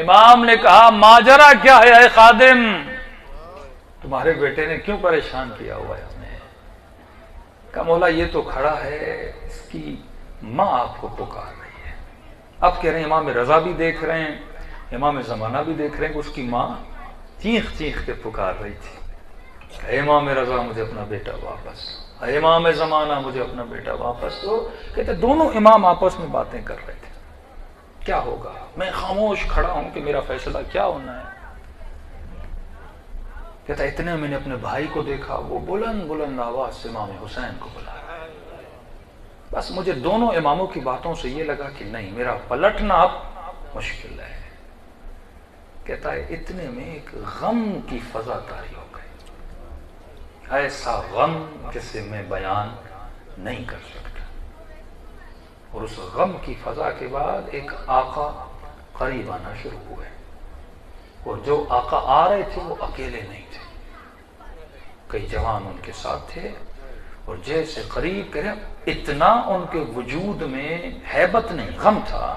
امام نے کہا ماجرا کیا ہے اے خادم، تمہارے بیٹے نے کیوں پریشان کیا ہوا ہے ہمیں؟ کہا مولا یہ تو کھڑا ہے، اس کی ماں آپ کو پکار رہی ہے۔ اب کہہ رہے ہیں امام رضا بھی دیکھ رہے ہیں، امام زمانہ بھی دیکھ رہے ہیں کہ اس کی ماں چیخ چیخ کے پکار رہی تھی، اے امام رضا مجھے اپنا بیٹا واپس، اے امام زمانہ مجھے اپنا بیٹا واپس دو۔ کہتے دونوں امام آپس میں باتیں کر رہے تھے، کیا ہوگا؟ میں خاموش کھڑا ہوں کہ میرا فیصلہ کیا ہونا ہے۔ کہتا اتنے میں نے اپنے بھائی کو دیکھا، وہ بلند بلند آواز سے امام حسین کو بلا رہا ہے۔ بس مجھے دونوں اماموں کی باتوں سے یہ لگا کہ نہیں، میرا پلٹنا اب مشکل ہے۔ کہتا ہے اتنے میں ایک غم کی فضا طاری ہو گئی، ایسا غم جسے میں بیان نہیں کر سکتا۔ اور اس غم کی فضا کے بعد ایک آقا قریب آنا شروع ہوئے، اور جو آقا آ رہے تھے وہ اکیلے نہیں تھے، کئی جوان ان کے ساتھ تھے، اور جیسے قریب کرے اتنا ان کے وجود میں ہیبت نہیں، غم تھا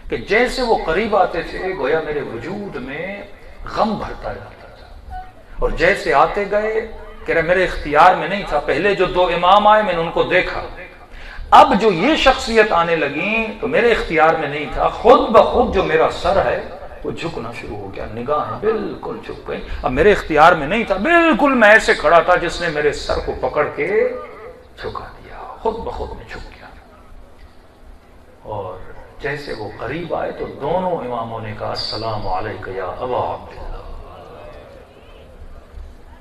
کہ جیسے وہ قریب آتے تھے گویا میرے وجود میں غم بھرتا جاتا تھا، اور جیسے آتے گئے کہ میرے اختیار میں نہیں تھا، پہلے جو دو امام آئے میں نے ان کو دیکھا، اب جو یہ شخصیت آنے لگیں تو میرے اختیار میں نہیں تھا، خود بخود جو میرا سر ہے وہ جھکنا شروع ہو گیا، نگاہیں بالکل جھک گئی، اب میرے اختیار میں نہیں تھا، بالکل میں ایسے کھڑا تھا جس نے میرے سر کو پکڑ کے جھکا دیا، خود بخود میں جھک گیا۔ اور جیسے وہ قریب آئے تو دونوں اماموں نے کہا السلام علیک یا ابا عبداللہ۔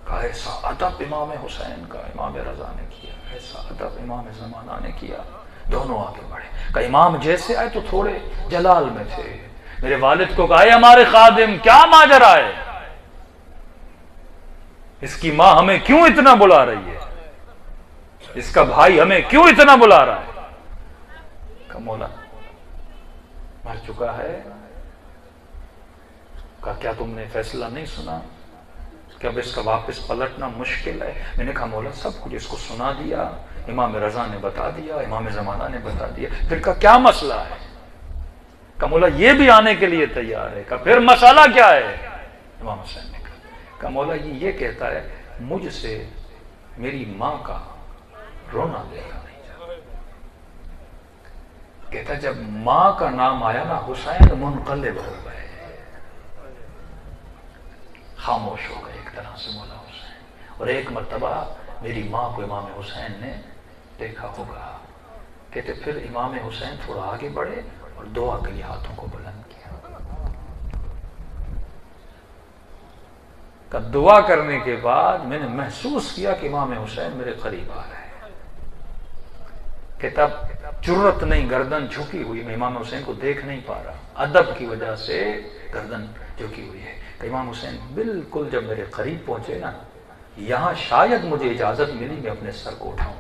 کہا ایسا ادب امام حسین کا امام رضا نے کیا، ایسا ادب امام زمانہ نے کیا۔ دونوں آگے بڑھے، کہ امام جیسے آئے تو تھوڑے جلال میں تھے، میرے والد کو کہا ہمارے خادم کیا ماجرا ہے، اس کی ماں ہمیں کیوں اتنا بلا رہی ہے، اس کا بھائی ہمیں کیوں اتنا بلا رہا ہے؟ کہ مولا مر چکا ہے۔ کہا کیا تم نے فیصلہ نہیں سنا کہ اب اس کا واپس پلٹنا مشکل ہے؟ میں نے کہا مولا سب کچھ اس کو سنا دیا، امام رضا نے بتا دیا، امام زمانہ نے بتا دیا، پھر کہا کیا مسئلہ ہے؟ کہا مولا یہ بھی آنے کے لیے تیار ہے۔ کہا پھر مسئلہ کیا ہے؟ امام حسین نے کہا مولا یہ کہتا ہے مجھ سے میری ماں کا رونا دیکھا نہیں جاتا۔ کہتا جب ماں کا نام آیا نا حسین منقلب ہو گئے، خاموش ہو گئے ایک طرح سے مولا حسین۔ اور ایک مرتبہ میری ماں کو امام حسین نے دیکھا ہوگا۔ کہتے پھر امام حسین تھوڑا آگے بڑھے اور دعا کے لیے ہاتھوں کو بلند کیا۔ کہ دعا کرنے کے بعد میں نے محسوس کیا کہ امام حسین میرے قریب آ رہے ہیں، کہتا جرت نہیں، گردن جھکی ہوئی، میں امام حسین کو دیکھ نہیں پا رہا، ادب کی وجہ سے گردن جھکی ہوئی ہے۔ کہ امام حسین بالکل جب میرے قریب پہنچے نا، یہاں شاید مجھے اجازت ملی میں اپنے سر کو اٹھاؤں۔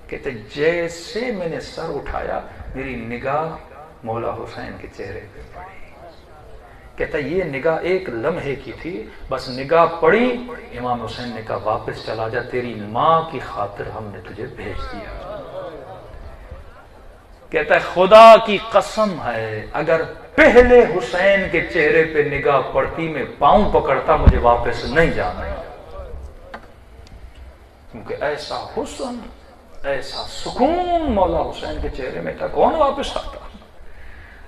کہتے جیسے میں نے سر اٹھایا میری نگاہ مولا حسین کے چہرے پہ پڑی۔ کہتا یہ نگاہ ایک لمحے کی تھی، بس نگاہ پڑی، امام حسین نے کہا واپس چلا جا، تیری ماں کی خاطر ہم نے تجھے بھیج دیا۔ کہتا ہے خدا کی قسم ہے اگر پہلے حسین کے چہرے پہ نگاہ پڑتی میں پاؤں پکڑتا، مجھے واپس نہیں جانا، کیونکہ ایسا حسن، ایسا سکون مولا حسین کے چہرے میں تھا، کون واپس آتا۔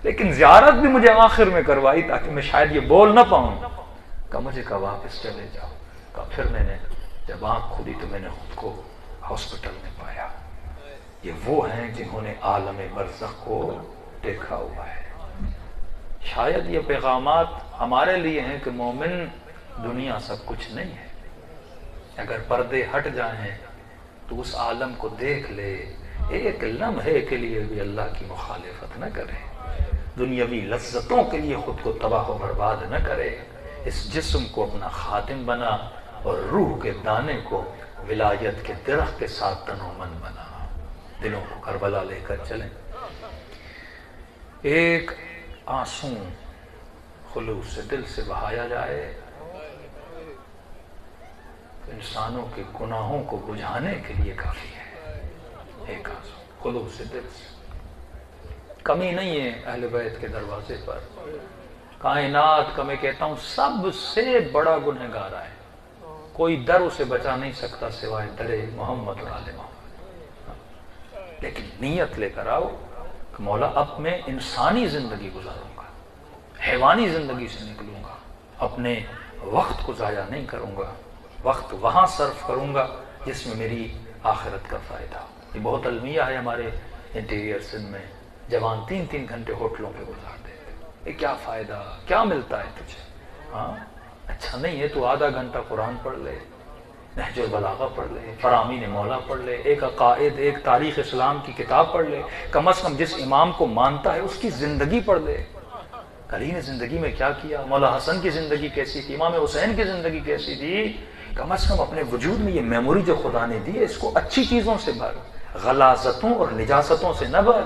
لیکن زیارت بھی مجھے آخر میں کروائی تاکہ میں شاید یہ بول نہ پاؤں، کہ مجھے کہا واپس چلے جاؤ۔ کہ پھر میں نے جب آنکھ کھلی تو میں نے خود کو ہاسپٹل میں پایا۔ یہ وہ ہیں جنہوں نے عالم برزخ کو دیکھا ہوا ہے۔ شاید یہ پیغامات ہمارے لیے ہیں کہ مومن دنیا سب کچھ نہیں ہے، اگر پردے ہٹ جائیں تو اس عالم کو دیکھ لے، ایک لمحے کے لیے بھی اللہ کی مخالفت نہ کرے، دنیاوی لذتوں کے لیے خود کو تباہ و برباد نہ کرے، اس جسم کو اپنا خادم بنا اور روح کے دانے کو ولایت کے درخت کے ساتھ تن و من بنا۔ دلوں کو کربلا لے کر چلیں۔ ایک آنسو خلوص سے دل سے بہایا جائے، انسانوں کے گناہوں کو بجھانے کے لیے کافی ہے۔ ایک آنسو خلوص سے دل سے، کمی نہیں ہے اہل بیت کے دروازے پر، کائنات کا میں کہتا ہوں سب سے بڑا گنہگار ہے، کوئی در اسے بچا نہیں سکتا سوائے در محمد اور آل محمد۔ لیکن نیت لے کر آؤ کہ مولا اب میں انسانی زندگی گزاروں گا، حیوانی زندگی سے نکلوں گا، اپنے وقت کو ضائع نہیں کروں گا، وقت وہاں صرف کروں گا جس میں میری آخرت کا فائدہ۔ یہ بہت المیہ ہے ہمارے انٹیریئر سندھ میں، جوان 3-3 گھنٹے ہوٹلوں پہ گزار دیتے، یہ کیا فائدہ، کیا ملتا ہے تجھے؟ ہاں اچھا نہیں ہے تو آدھا گھنٹہ قرآن پڑھ لے، نہج البلاغہ پڑھ لے، فرامین مولا پڑھ لے، ایک عقائد، ایک تاریخ اسلام کی کتاب پڑھ لے، کم از کم جس امام کو مانتا ہے اس کی زندگی پڑھ لے، علی نے زندگی میں کیا کیا، مولا حسن کی زندگی کیسی تھی، امام حسین کی زندگی کیسی تھی، کم از کم اپنے وجود میں یہ میموری جو خدا نے دی ہے اس کو اچھی چیزوں سے بھر، غلاظتوں اور نجاستوں سے نہ بھر۔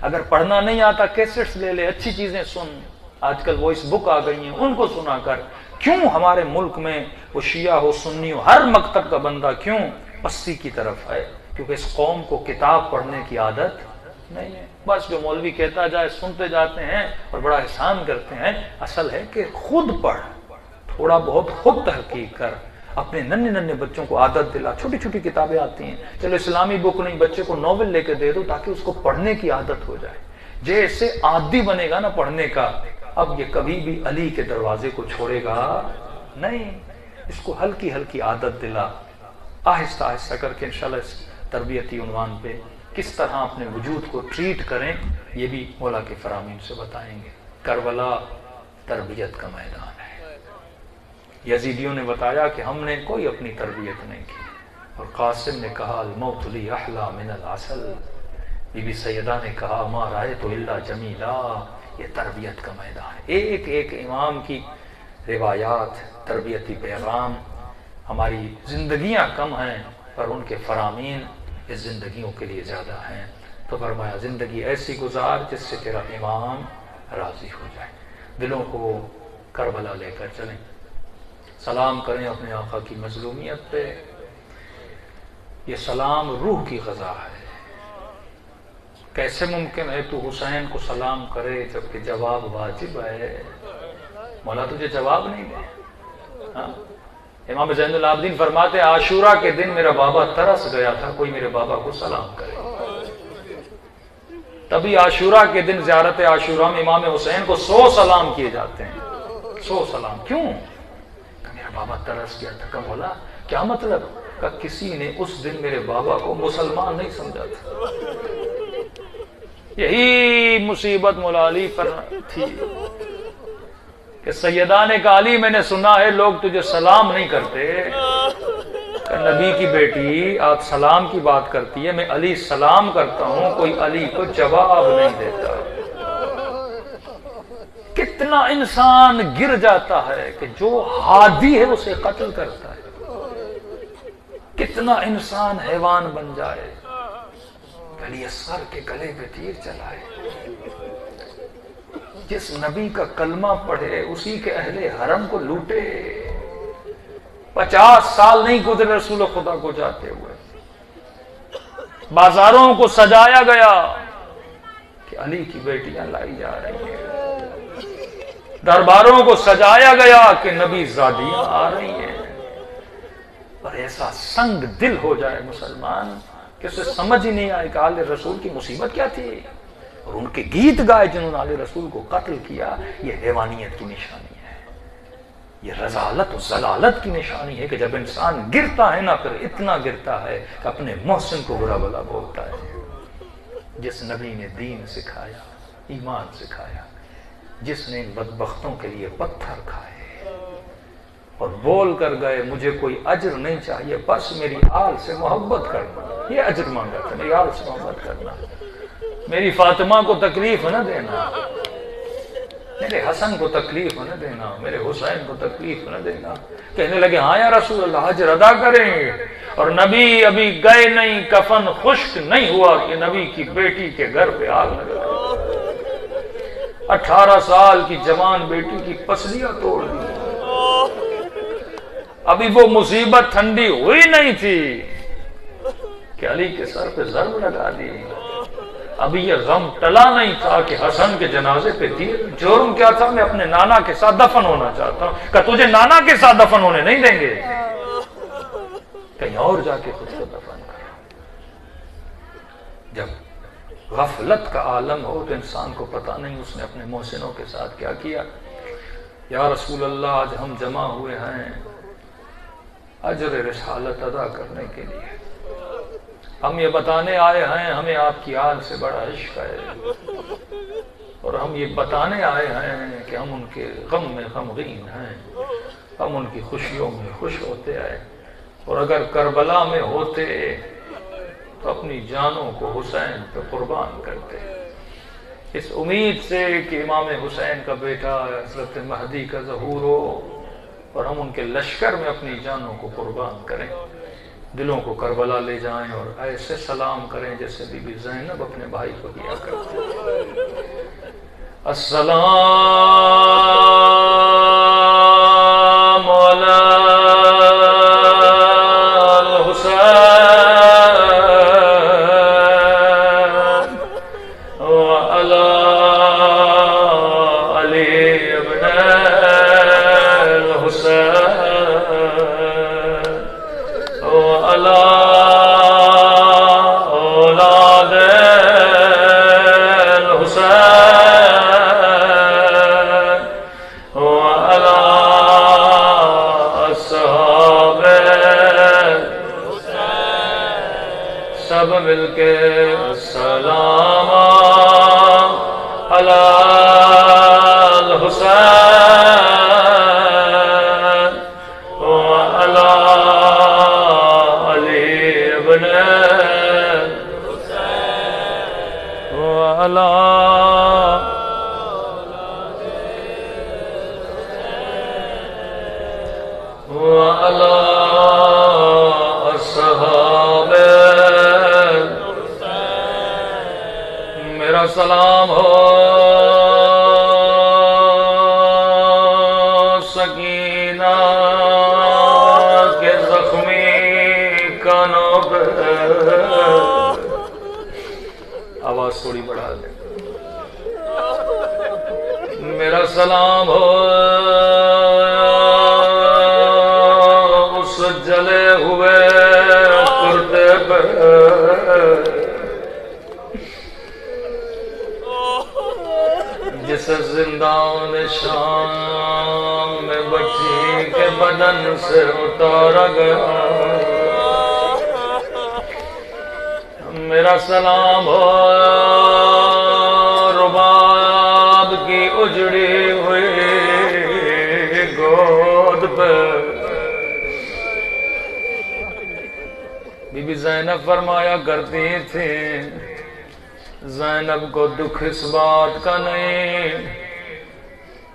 اگر پڑھنا نہیں آتا کیسٹس لے لے، اچھی چیزیں سن، آج کل وائس بک آ گئی ہیں ان کو سنا کر۔ کیوں ہمارے ملک میں وہ شیعہ ہو سنی ہو ہر مکتب کا بندہ کیوں پستی کی طرف ہے؟ کیونکہ اس قوم کو کتاب پڑھنے کی عادت نہیں ہے، بس جو مولوی کہتا جائے سنتے جاتے ہیں اور بڑا احسان کرتے ہیں۔ اصل ہے کہ خود پڑھ، تھوڑا بہت خود تحقیق کر، اپنے ننھے ننھے بچوں کو عادت دلا، چھوٹی چھوٹی کتابیں آتی ہیں، چلو اسلامی بک نہیں، بچے کو ناول لے کے دے دو تاکہ اس کو پڑھنے کی عادت ہو جائے۔ جیسے عادی بنے گا نا پڑھنے کا، اب یہ کبھی بھی علی کے دروازے کو چھوڑے گا نہیں، اس کو ہلکی ہلکی عادت دلا، آہستہ آہستہ کر کے انشاءاللہ اس تربیتی عنوان پہ کس طرح اپنے وجود کو ٹریٹ کریں یہ بھی مولا کے فرامین سے بتائیں گے۔ کربلا تربیت کا میدان ہے۔ یزیدیوں نے بتایا کہ ہم نے کوئی اپنی تربیت نہیں کی، اور قاسم نے کہا الموت لی احلی من العسل، بی بی سیدہ نے کہا ما رأیت الا جمیلا، یہ تربیت کا میدان ہے۔ ایک ایک امام کی روایات، تربیتی پیغام، ہماری زندگیاں کم ہیں پر ان کے فرامین اس زندگیوں کے لیے زیادہ ہیں۔ تو فرمایا زندگی ایسی گزار جس سے تیرا امام راضی ہو جائے۔ دلوں کو کربلا لے کر چلیں، سلام کریں اپنے آقا کی مظلومیت پہ۔ یہ سلام روح کی غذا ہے۔ کیسے ممکن ہے تو حسین کو سلام کرے جبکہ جواب واجب ہے؟ مولا تجھے جواب نہیں دے؟ ہاں؟ امام زین العابدین فرماتے عاشورہ کے دن میرا بابا ترس گیا تھا، کوئی میرے بابا کو سلام کرے۔ تبھی عاشورہ کے دن زیارت عاشورہ میں امام حسین کو 100 سلام کیے جاتے ہیں۔ 100 سلام کیوں؟ کہ میرا بابا ترس گیا تھا۔ کہ مولا کیا مطلب؟ کہ کسی نے اس دن میرے بابا کو مسلمان نہیں سمجھا تھا۔ یہی مصیبت مولا علی پر تھی کہ سیدہ نے کہا علی میں نے سنا ہے لوگ تجھے سلام نہیں کرتے، نبی کی بیٹی آپ سلام کی بات کرتی ہے، میں علی سلام کرتا ہوں، کوئی علی کو جواب نہیں دیتا۔ کتنا انسان گر جاتا ہے کہ جو ہادی ہے اسے قتل کرتا ہے، کتنا انسان حیوان بن جائے، علی اصغر کے گلے پہ تیر چلائے۔ جس نبی کا کلمہ پڑھے اسی کے اہل حرم کو لوٹے۔ 50 سال نہیں گزرے رسول خدا کو جاتے ہوئے، بازاروں کو سجایا گیا کہ علی کی بیٹیاں لائی جا رہی ہیں، درباروں کو سجایا گیا کہ نبی زادیاں آ رہی ہیں، اور ایسا سنگ دل ہو جائے مسلمان کہ اسے سمجھ ہی نہیں آئے کہ آل رسول کی مصیبت کیا تھی، اور ان کے گیت گائے جنہوں نے آل رسول کو قتل کیا۔ یہ حیوانیت کی نشانی ہے، یہ رذالت و ضلالت کی نشانی ہے کہ جب انسان گرتا ہے نا، پھر اتنا گرتا ہے کہ اپنے محسن کو برا بلا بولتا ہے۔ جس نبی نے دین سکھایا، ایمان سکھایا، جس نے ان بدبختوں کے لیے پتھر کھائے اور بول کر گئے مجھے کوئی اجر نہیں چاہیے، بس میری آل سے محبت کرنا، یہ اجر مانگا تھا، میری آل سے محبت کرنا، میری فاطمہ کو تکلیف نہ دینا، میرے حسن کو تکلیف نہ دینا، میرے حسین کو تکلیف نہ دینا۔ کہنے لگے ہاں یا رسول اللہ اجر ادا کریں گے، اور نبی ابھی گئے نہیں، کفن خشک نہیں ہوا کہ نبی کی بیٹی کے گھر پہ آگ لگا۔ 18 سال کی جوان بیٹی کی پسلیاں توڑ دی، ابھی وہ مصیبت ٹھنڈی ہوئی نہیں تھی کہ علی کے سر پہ ضرب لگا دی، ابھی یہ غم ٹلا نہیں تھا کہ حسن کے جنازے پہ تیر۔ جرم کیا تھا؟ میں اپنے نانا کے ساتھ دفن ہونا چاہتا ہوں، کہ تجھے نانا کے ساتھ دفن ہونے نہیں دیں گے، کہیں اور جا کے خود کو دفن کرو۔ جب غفلت کا عالم ہو تو انسان کو پتہ نہیں اس نے اپنے محسنوں کے ساتھ کیا کیا۔ یا رسول اللہ آج ہم جمع ہوئے ہیں اجر رسالت ادا کرنے کے لیے، ہم یہ بتانے آئے ہیں ہمیں آپ کی آل سے بڑا عشق ہے، اور ہم یہ بتانے آئے ہیں کہ ہم ان کے غم میں غمگین ہیں، ہم ان کی خوشیوں میں خوش ہوتے آئے، اور اگر کربلا میں ہوتے تو اپنی جانوں کو حسین پہ قربان کرتے، اس امید سے کہ امام حسین کا بیٹا حضرت مہدی کا ظہور ہو اور ہم ان کے لشکر میں اپنی جانوں کو قربان کریں، دلوں کو کربلا لے جائیں اور ایسے سلام کریں جیسے بی بی زینب اپنے بھائی کو کیا کرتے۔ السلام علی الحسین وعلی علی ابن الحسین وعلی اولاد الحسین وعلی اصحاب سب مل کے السلام علی الحسین وعلی علی ابن وعلی وعلی اصحاب میرا سلام ہو سکینہ کے زخمی کانوں پہ، آواز تھوڑی بڑھا دیں، میرا سلام ہو اس جلے ہوئے کرتے پہ جسے زندان شام میں بچی کے بدن سے اتارا گیا، میرا سلام ہو رباب کی اجڑی ہوئی گود پہ زینب فرمایا کرتی تھی زینب کو دکھ اس بات کا نہیں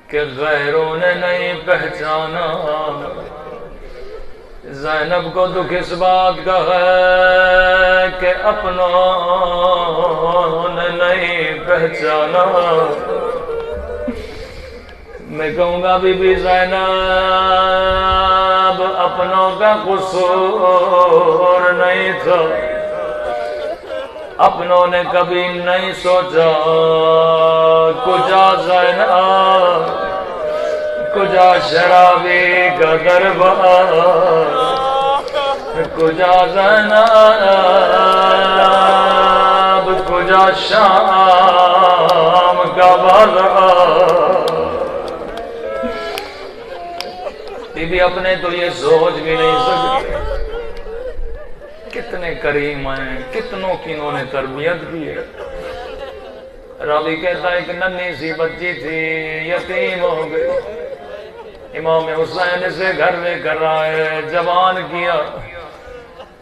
کہ غیروں نے نہیں پہچانا، زینب کو دکھ اس بات کا ہے کہ اپنوں نے نہیں پہچانا۔ میں کہوں گا بی بی زینب اپنوں کا قصور نہیں تھا، اپنوں نے کبھی نہیں سوچا کجا زینب کجا شرابی کا دربار، کجا زینب کجا شام کا بازار۔ بی بی اپنے تو یہ سوچ بھی نہیں سکتی کتنے کریم ہیں، کتنوں کی انہوں نے تربیت کی ہے۔ راوی کہتا ہے کہ ننھی سی بچی تھی، یتیم ہو گئی، امام حسین اسے گھر میں کر رہا ہے، جوان کیا،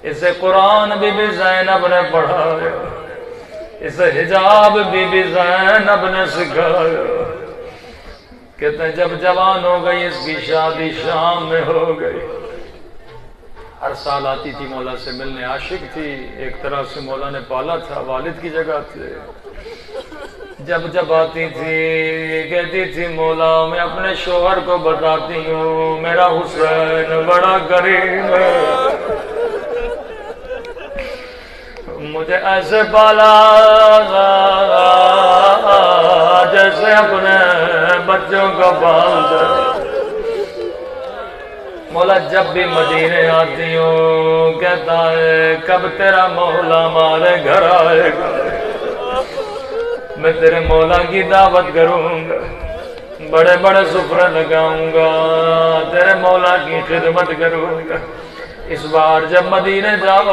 اسے قرآن بی بی زینب نے پڑھایا، اسے حجاب بی بی زینب نے سکھایا۔ کہتے ہیں جب جوان ہو گئی اس کی شادی شام میں ہو گئی، ہر سال آتی تھی مولا سے ملنے، عاشق تھی، ایک طرح سے مولا نے پالا تھا، والد کی جگہ تھے۔ جب جب آتی تھی کہتی تھی مولا میں اپنے شوہر کو بتاتی ہوں میرا حسین بڑا کریم ہے، مجھے ایسے پالا جیسے اپنے بچوں کو پالتا۔ مولا جب بھی مدینے آتی ہوں کہتا ہے کب تیرا مولا ہمارے گھر آئے گا، میں تیرے مولا کی دعوت کروں گا، بڑے بڑے سفرے لگاؤں گا، تیرے مولا کی خدمت کروں گا۔ اس بار جب مدینے جاؤ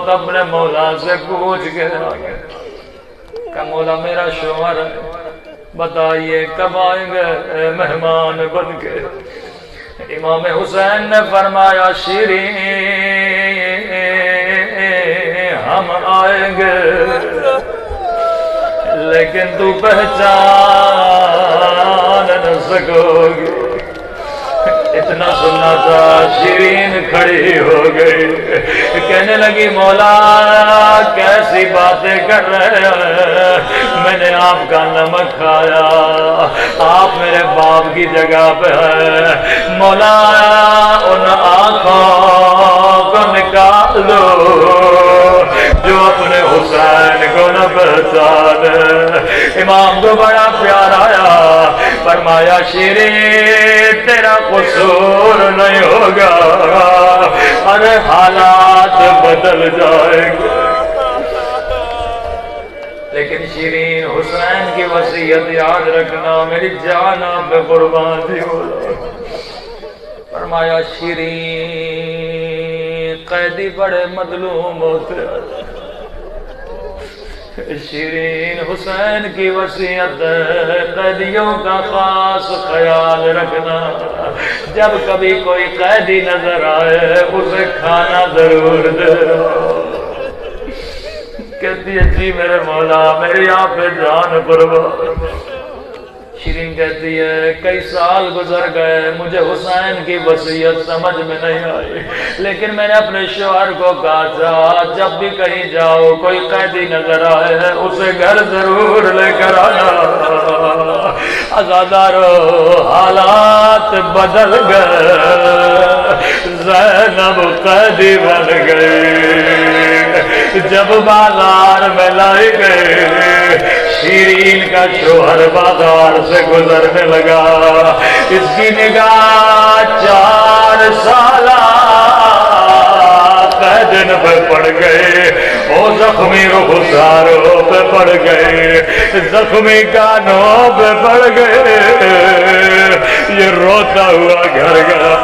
تو اپنے مولا سے پوچھ کے آگے کہ مولا میرا شوہر ہے، بتائیے کب آئیں گے مہمان بن کے۔ امام حسین نے فرمایا شیرین ہم آئیں گے لیکن تو پہچان نہ سکو گی۔ اتنا سننا تھا شیرین کھڑی ہو گئی، کہنے لگی مولا کیسی باتیں کر رہے ہیں، میں نے آپ کا نمک کھایا، آپ میرے باپ کی جگہ پہ ہیں، مولا ان آنکھوں کو نکال دو جو اپنے حسین کو نہ پہچانے۔ امام کو بڑا پیار آیا، فرمایا شیرین تیرا قصور نہیں ہوگا، ارے حالات بدل جائیں گے۔ لیکن شیرین حسین کی وصیت یاد رکھنا، میری جان آپ پہ قربان تھی۔ فرمایا شیرین قیدی بڑے مظلوم ہوتے ہیں، شیرین حسین کی وصیت ہے قیدیوں کا خاص خیال رکھنا، جب کبھی کوئی قیدی نظر آئے اسے کھانا ضرور دے۔ کہتی ہے جی میرے مولا میری آپ پہ جان قربان۔ شیرین کہتی ہے کئی سال گزر گئے، مجھے حسین کی وصیت سمجھ میں نہیں آئی، لیکن میں نے اپنے شوہر کو کہا تھا جب بھی کہیں جاؤ کوئی قیدی نظر آئے اسے گھر ضرور لے کر آنا۔ عزادارو حالات بدل گئے، زینب قیدی بن گئی، جب بازار میں لائی گئے شیرین کا شوہر بازار سے گزرنے لگا، اس کی نگاہ 4 سالہ قیدن پہ پڑ گئے، وہ زخمی رخساروں پہ پڑ گئے، زخمی کانوں پہ پڑ گئے، یہ روتا ہوا گھر گیا۔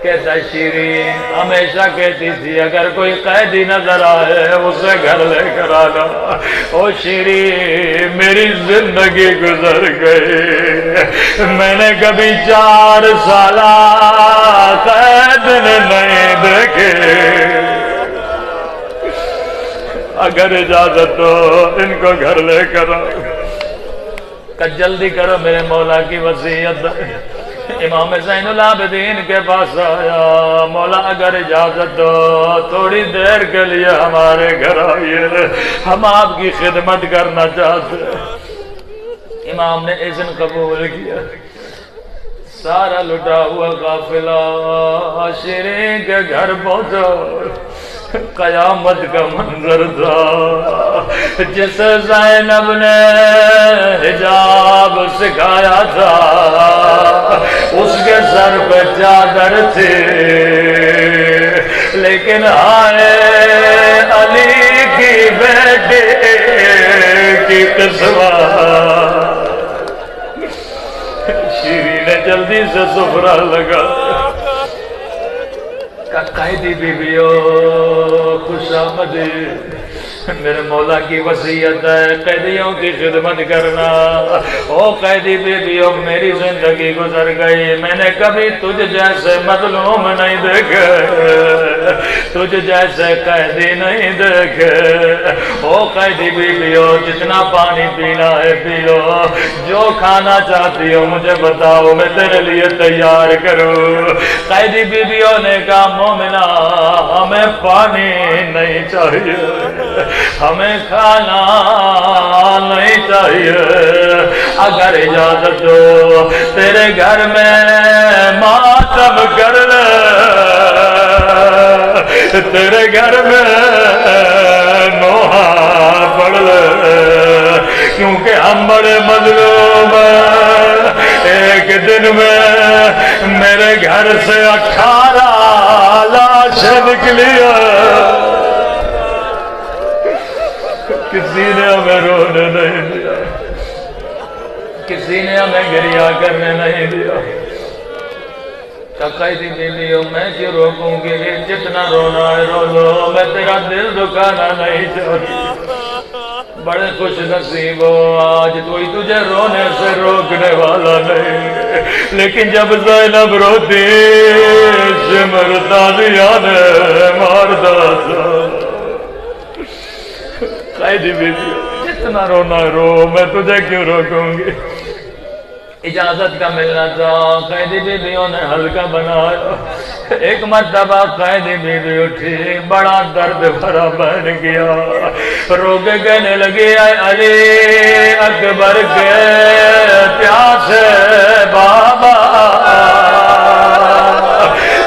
کہتا شیرین ہمیشہ کہتی تھی اگر کوئی قیدی نظر آئے اسے گھر لے کر آنا. او شیرین میری زندگی گزر گئی, میں نے کبھی 4 سالہ قید نہیں دیکھے. اگر اجازت ہو ان کو گھر لے کر آؤ. کہ جلدی کرو میرے مولا کی وصیت. امام زین العابدین کے پاس آیا, مولا اگر اجازت دو تھوڑی دیر کے لیے ہمارے گھر آئیے, ہم آپ کی خدمت کرنا چاہتے ہیں. امام نے اذن قبول کیا. سارا لٹا ہوا قافلہ شیرین کے گھر پہنچا. قیامت کا منظر تھا. جس زینب نے حجاب سکھایا تھا اس کے سر پہ چادر تھی, لیکن ہائے علی کی بیٹے کی قسمت. شیرین نے جلدی سے سفرہ لگا. قیدی بیویو خوش آمدید, میرے مولا کی وصیت ہے قیدیوں کی خدمت کرنا. او قیدی بیویو میری زندگی گزر گئی, میں نے کبھی تجھ جیسے مظلوم نہیں دیکھے, تجھ جیسے قیدی نہیں دیکھے. او قیدی بیویو جتنا پانی پینا ہے پی لو, جو کھانا چاہتی ہو مجھے بتاؤ میں تیرے لیے تیار کروں. قیدی بیویوں نے کہا مومنہ ہمیں پانی نہیں چاہیے, ہمیں کھانا نہیں چاہیے. اگر اجازت دو تیرے گھر میں ماتم کر لے, تیرے گھر میں نوحہ پڑھ لے, کیونکہ ہم بڑے مظلوم ہیں. ایک دن میں میرے گھر سے 18 لاشیں نکلی ہیں. کسی نے ہمیں رونے نہیں دیا, کسی نے ہمیں گریہ کرنے نہیں دیا. قیدی بیویوں میں کیوں روکوں گی, جتنا رونا ہے رو لو, میں تیرا دل دکھانا نہیں چاہتی. بڑے خوش نصیب ہو آج کوئی تجھے رونے سے روکنے والا نہیں. لیکن جب زینب روتی شمر تازیہ نے ماردا تھا. قیدی بیوی جتنا رونا رو, میں تجھے کیوں روکوں گی. اجازت کا ملنا تھا. قیدی بیویوں نے حلقہ بنایا. ایک مرتبہ قیدی بیوی اٹھی, بڑا درد بھرا بہن گیا, رو کے کہنے لگی اے علی اکبر کے پیاسے بابا,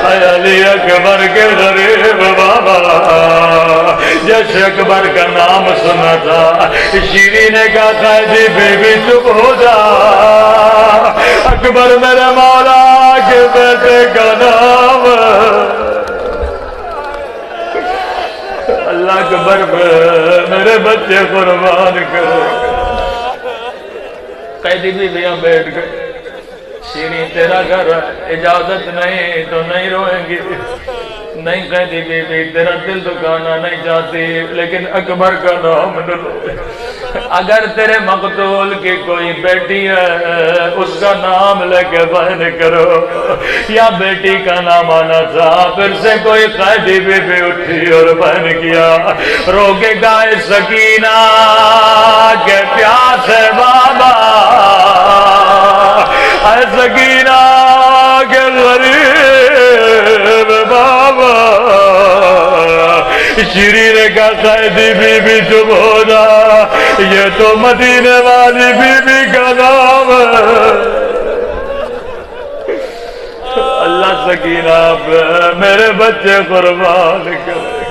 اے علی اکبر کے غریب بابا. جیسے اکبر کا نام سنا تھا شیرین نے کہا قیدی بیوی چپ ہو جا, اکبر میرے مولا کے بیٹے کا نام. اللہ اکبر میرے بچے قربان کرو. قیدی بیویاں بیٹھ گئے. شیرین تیرا گھر اجازت نہیں تو نہیں روئیں گی. نہیں قیدی بیوی تیرا دل دکھانا نہیں چاہتی, لیکن اکبر کا نام نہ لو. اگر تیرے مقتول کی کوئی بیٹی ہے اس کا نام لے کے بیان کرو, یا بیٹی کا نام آنا تھا. پھر سے کوئی قیدی بیوی اٹھی اور بیان کیا, رو کے گائے سکینہ کے پیاسے بابا, اے سکینہ کے غریب بابا. شیرین نے کہا قیدی بیوی چپ ہو جا, یہ تو مدینے والی بیوی کا نام ہے. اللہ سکینہ پہ میرے بچے قربان کرے.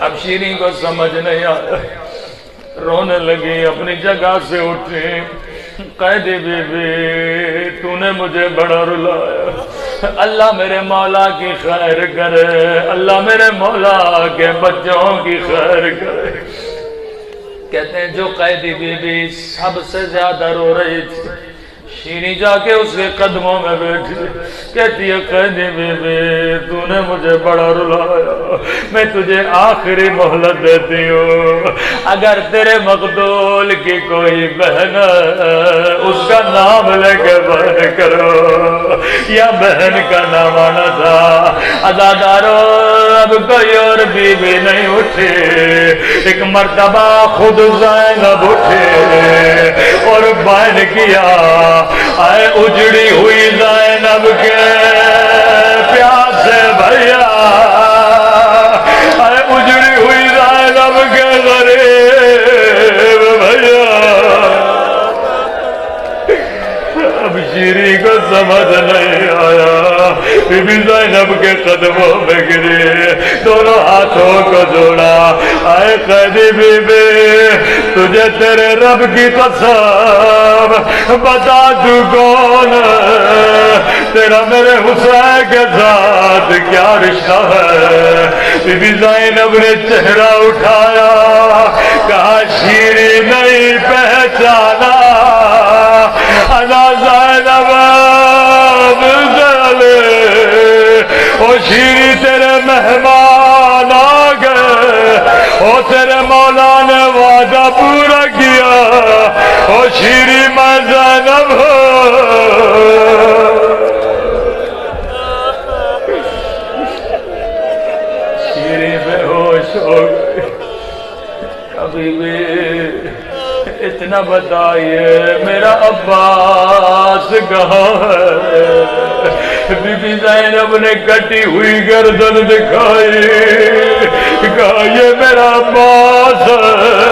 اب شیرین کو سمجھ نہیں آیا, رونے لگی, اپنی جگہ سے اٹھی. قیدی بیوی تو نے مجھے بڑا رلایا, اللہ میرے مولا کی خیر کرے, اللہ میرے مولا کے بچوں کی خیر کرے. کہتے ہیں جو قیدی بیوی سب سے زیادہ رو رہی تھی شیریں جا کے اس کے قدموں میں بیٹھی کہتی ہے قیدی بی بی تو نے مجھے بڑا رلایا، میں تجھے آخری مہلت دیتی ہوں، اگر تیرے مقتول کی کوئی بہن اس کا نام لے کے بہن کرو، یا بہن کا نام آنا تھا عزادارو اب کوئی اور بی بی نہیں اٹھی، ایک مرتبہ خود زینب اٹھے اور بیان کیا آئے اجڑی ہوئی زینب کے پیاسے بھیا، آئے اجڑی ہوئی زینب کے غریب بھیا۔ اب شیریں کو سمجھ نہیں آیا، بی بی زینب کے قدموں میں گری، دونوں ہاتھوں کو جوڑا، آئے قیدی بی بی تجھے تیرے رب کی قسم بتا تو کون تیرا میرے حسین کے ساتھ کیا رشتہ ہے؟ بی بی زینب نے چہرہ اٹھایا، کہا شیریں نہیں پہچانا، انا زینب او شیریں تیرے مہمان آ گئے، او تیرے مولا نے وعدہ پورا کیا، او شیریں میں زینب شیریں بے ہوش ہو گئی۔ کبھی بھی اتنا بتائیے میرا عباس کہاں ہے؟ بی بی زینب نے کٹی ہوئی گردن دکھائی، کہا یہ میرا عباس ہے۔